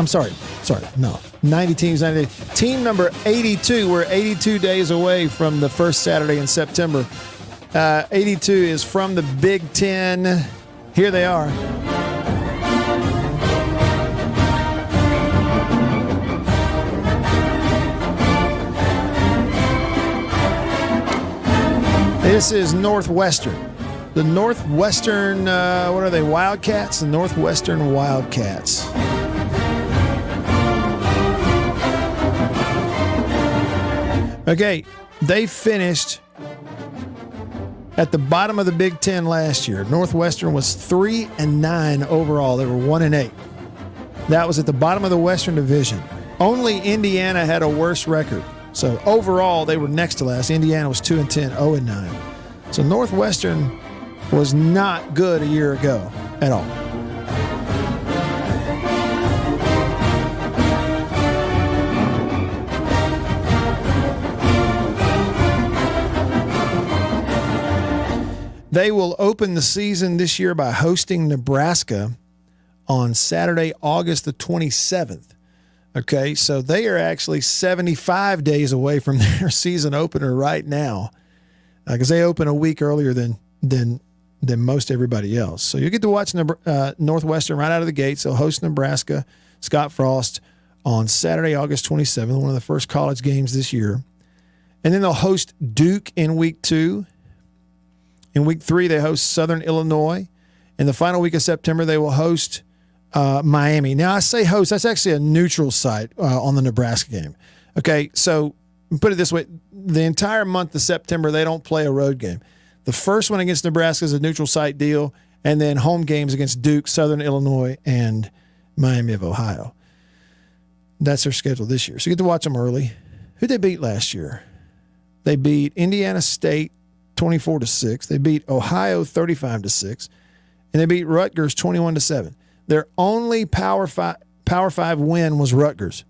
90 teams, 90 days. Team number 82, we're 82 days away from the first Saturday in September. 82 is from the Big Ten. Here they are. This is Northwestern. The Northwestern, what are they, Wildcats? The Northwestern Wildcats. Okay, they finished at the bottom of the Big Ten last year. Northwestern was 3-9 overall. They were 1-8. That was at the bottom of the Western Division. Only Indiana had a worse record. So overall, they were next to last. Indiana was 2-10, 0-9. So Northwestern was not good a year ago at all. They will open the season this year by hosting Nebraska on Saturday, August the 27th. Okay, so they are actually 75 days away from their season opener right now, because they open a week earlier than most everybody else. So you get to watch Northwestern right out of the gates. They'll host Nebraska, Scott Frost, on Saturday, August 27th, one of the first college games this year. And then they'll host Duke in week 2. In week 3, they host Southern Illinois. In the final week of September, they will host Miami. Now, I say host. That's actually a neutral site on the Nebraska game. Okay, so put it this way. The entire month of September, they don't play a road game. The first one against Nebraska is a neutral site deal, and then home games against Duke, Southern Illinois, and Miami of Ohio. That's their schedule this year. So you get to watch them early. Who'd they beat last year? They beat Indiana State 24-6. They beat Ohio 35-6, and they beat Rutgers 21-7. Their only Power 5 win was Rutgers.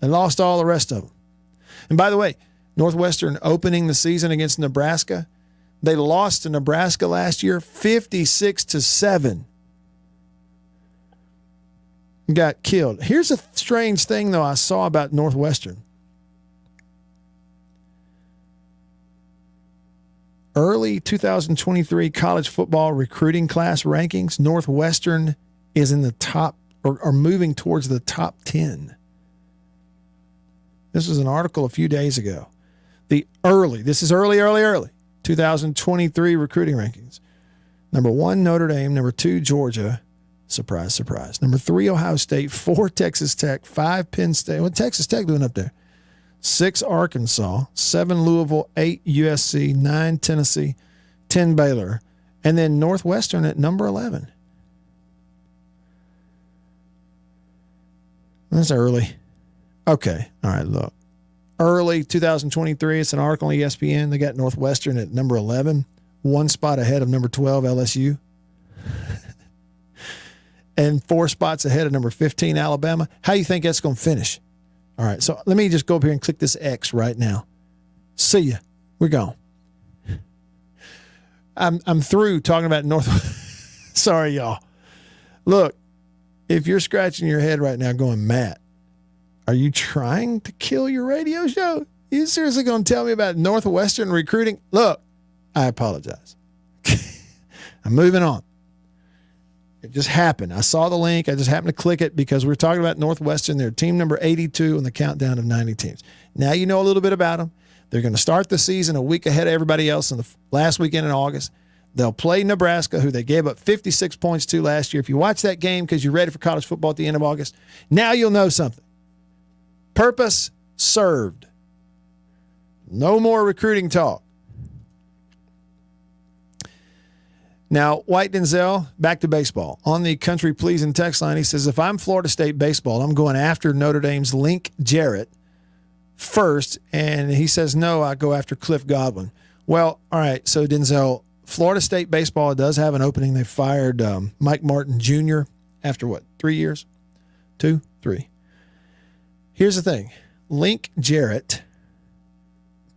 They lost all the rest of them. And by the way, Northwestern opening the season against Nebraska, they lost to Nebraska last year 56-7. Got killed. Here's a strange thing, though, I saw about Northwestern. Early 2023 college football recruiting class rankings, Northwestern is in the top or moving towards the top 10. This was an article a few days ago. This is early 2023 recruiting rankings. Number 1, Notre Dame. Number 2, Georgia. Surprise, surprise. Number 3, Ohio State. 4, Texas Tech. 5, Penn State. What Texas Tech doing up there? 6, Arkansas. 7, Louisville. 8, USC. 9, Tennessee. 10, Baylor. And then Northwestern at number 11. That's early. Okay. All right, look. Early 2023, it's an article on ESPN. They got Northwestern at number 11, 1 spot ahead of number 12, LSU. And 4 spots ahead of number 15, Alabama. How do you think that's going to finish? All right, so let me just go up here and click this X right now. See ya. We're gone. I'm through talking about North. Sorry, y'all. Look, if you're scratching your head right now going, Matt, are you trying to kill your radio show? You seriously going to tell me about Northwestern recruiting? Look, I apologize. I'm moving on. It just happened. I saw the link. I just happened to click it because we're talking about Northwestern. They're team number 82 on the countdown of 90 teams. Now you know a little bit about them. They're going to start the season a week ahead of everybody else in the last weekend in August. They'll play Nebraska, who they gave up 56 points to last year. If you watch that game because you're ready for college football at the end of August, now you'll know something. Purpose served. No more recruiting talk. Now, White Denzel, back to baseball. On the Country Pleasing text line, he says, if I'm Florida State baseball, I'm going after Notre Dame's Link Jarrett first. And he says, no, I go after Cliff Godwin. Well, all right, so Denzel, Florida State baseball does have an opening. They fired Mike Martin Jr. after what, 3 years? 2, 3. Here's the thing. Link Jarrett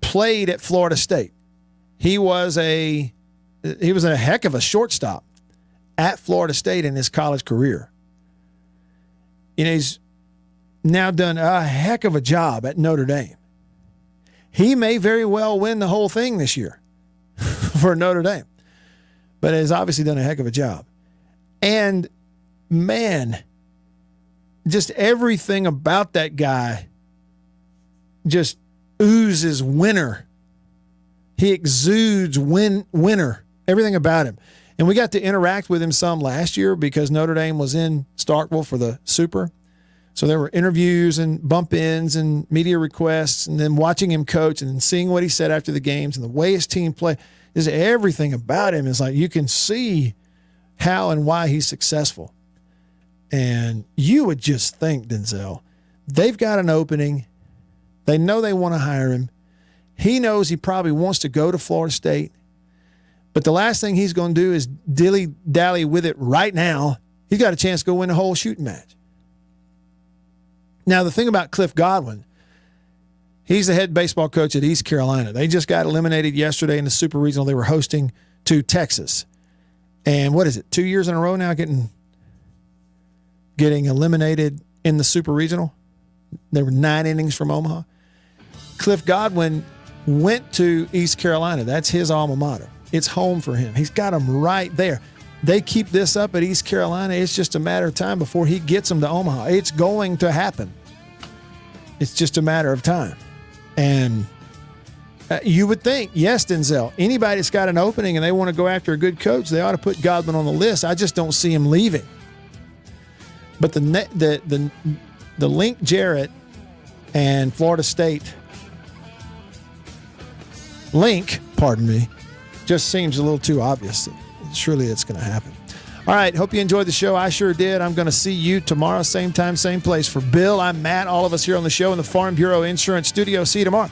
played at Florida State. He was a heck of a shortstop at Florida State in his college career. You know, he's now done a heck of a job at Notre Dame. He may very well win the whole thing this year for Notre Dame, but has obviously done a heck of a job. And man, just everything about that guy just oozes winner. He exudes winner. Everything about him. And we got to interact with him some last year because Notre Dame was in Starkville for the Super. So there were interviews and bump-ins and media requests, and then watching him coach and then seeing what he said after the games and the way his team played. Is everything about him is like you can see how and why he's successful. And you would just think, Denzel, they've got an opening. They know they want to hire him. He knows he probably wants to go to Florida State. But the last thing he's going to do is dilly-dally with it right now. He's got a chance to go win a whole shooting match. Now, the thing about Cliff Godwin, he's the head baseball coach at East Carolina. They just got eliminated yesterday in the Super Regional. They were hosting to Texas. And what is it, 2 years in a row now getting eliminated in the Super Regional? There were 9 innings from Omaha. Cliff Godwin went to East Carolina. That's his alma mater. It's home for him. He's got them right there. They keep this up at East Carolina. It's just a matter of time before he gets them to Omaha. It's going to happen. It's just a matter of time. And you would think, yes, Denzel, anybody that's got an opening and they want to go after a good coach, they ought to put Godwin on the list. I just don't see him leaving. But the Link Jarrett and Florida State link, just seems a little too obvious. Surely it's going to happen. All right, hope you enjoyed the show. I sure did. I'm going to see you tomorrow, same time, same place. For Bill, I'm Matt, all of us here on the show in the Farm Bureau Insurance Studio. See you tomorrow.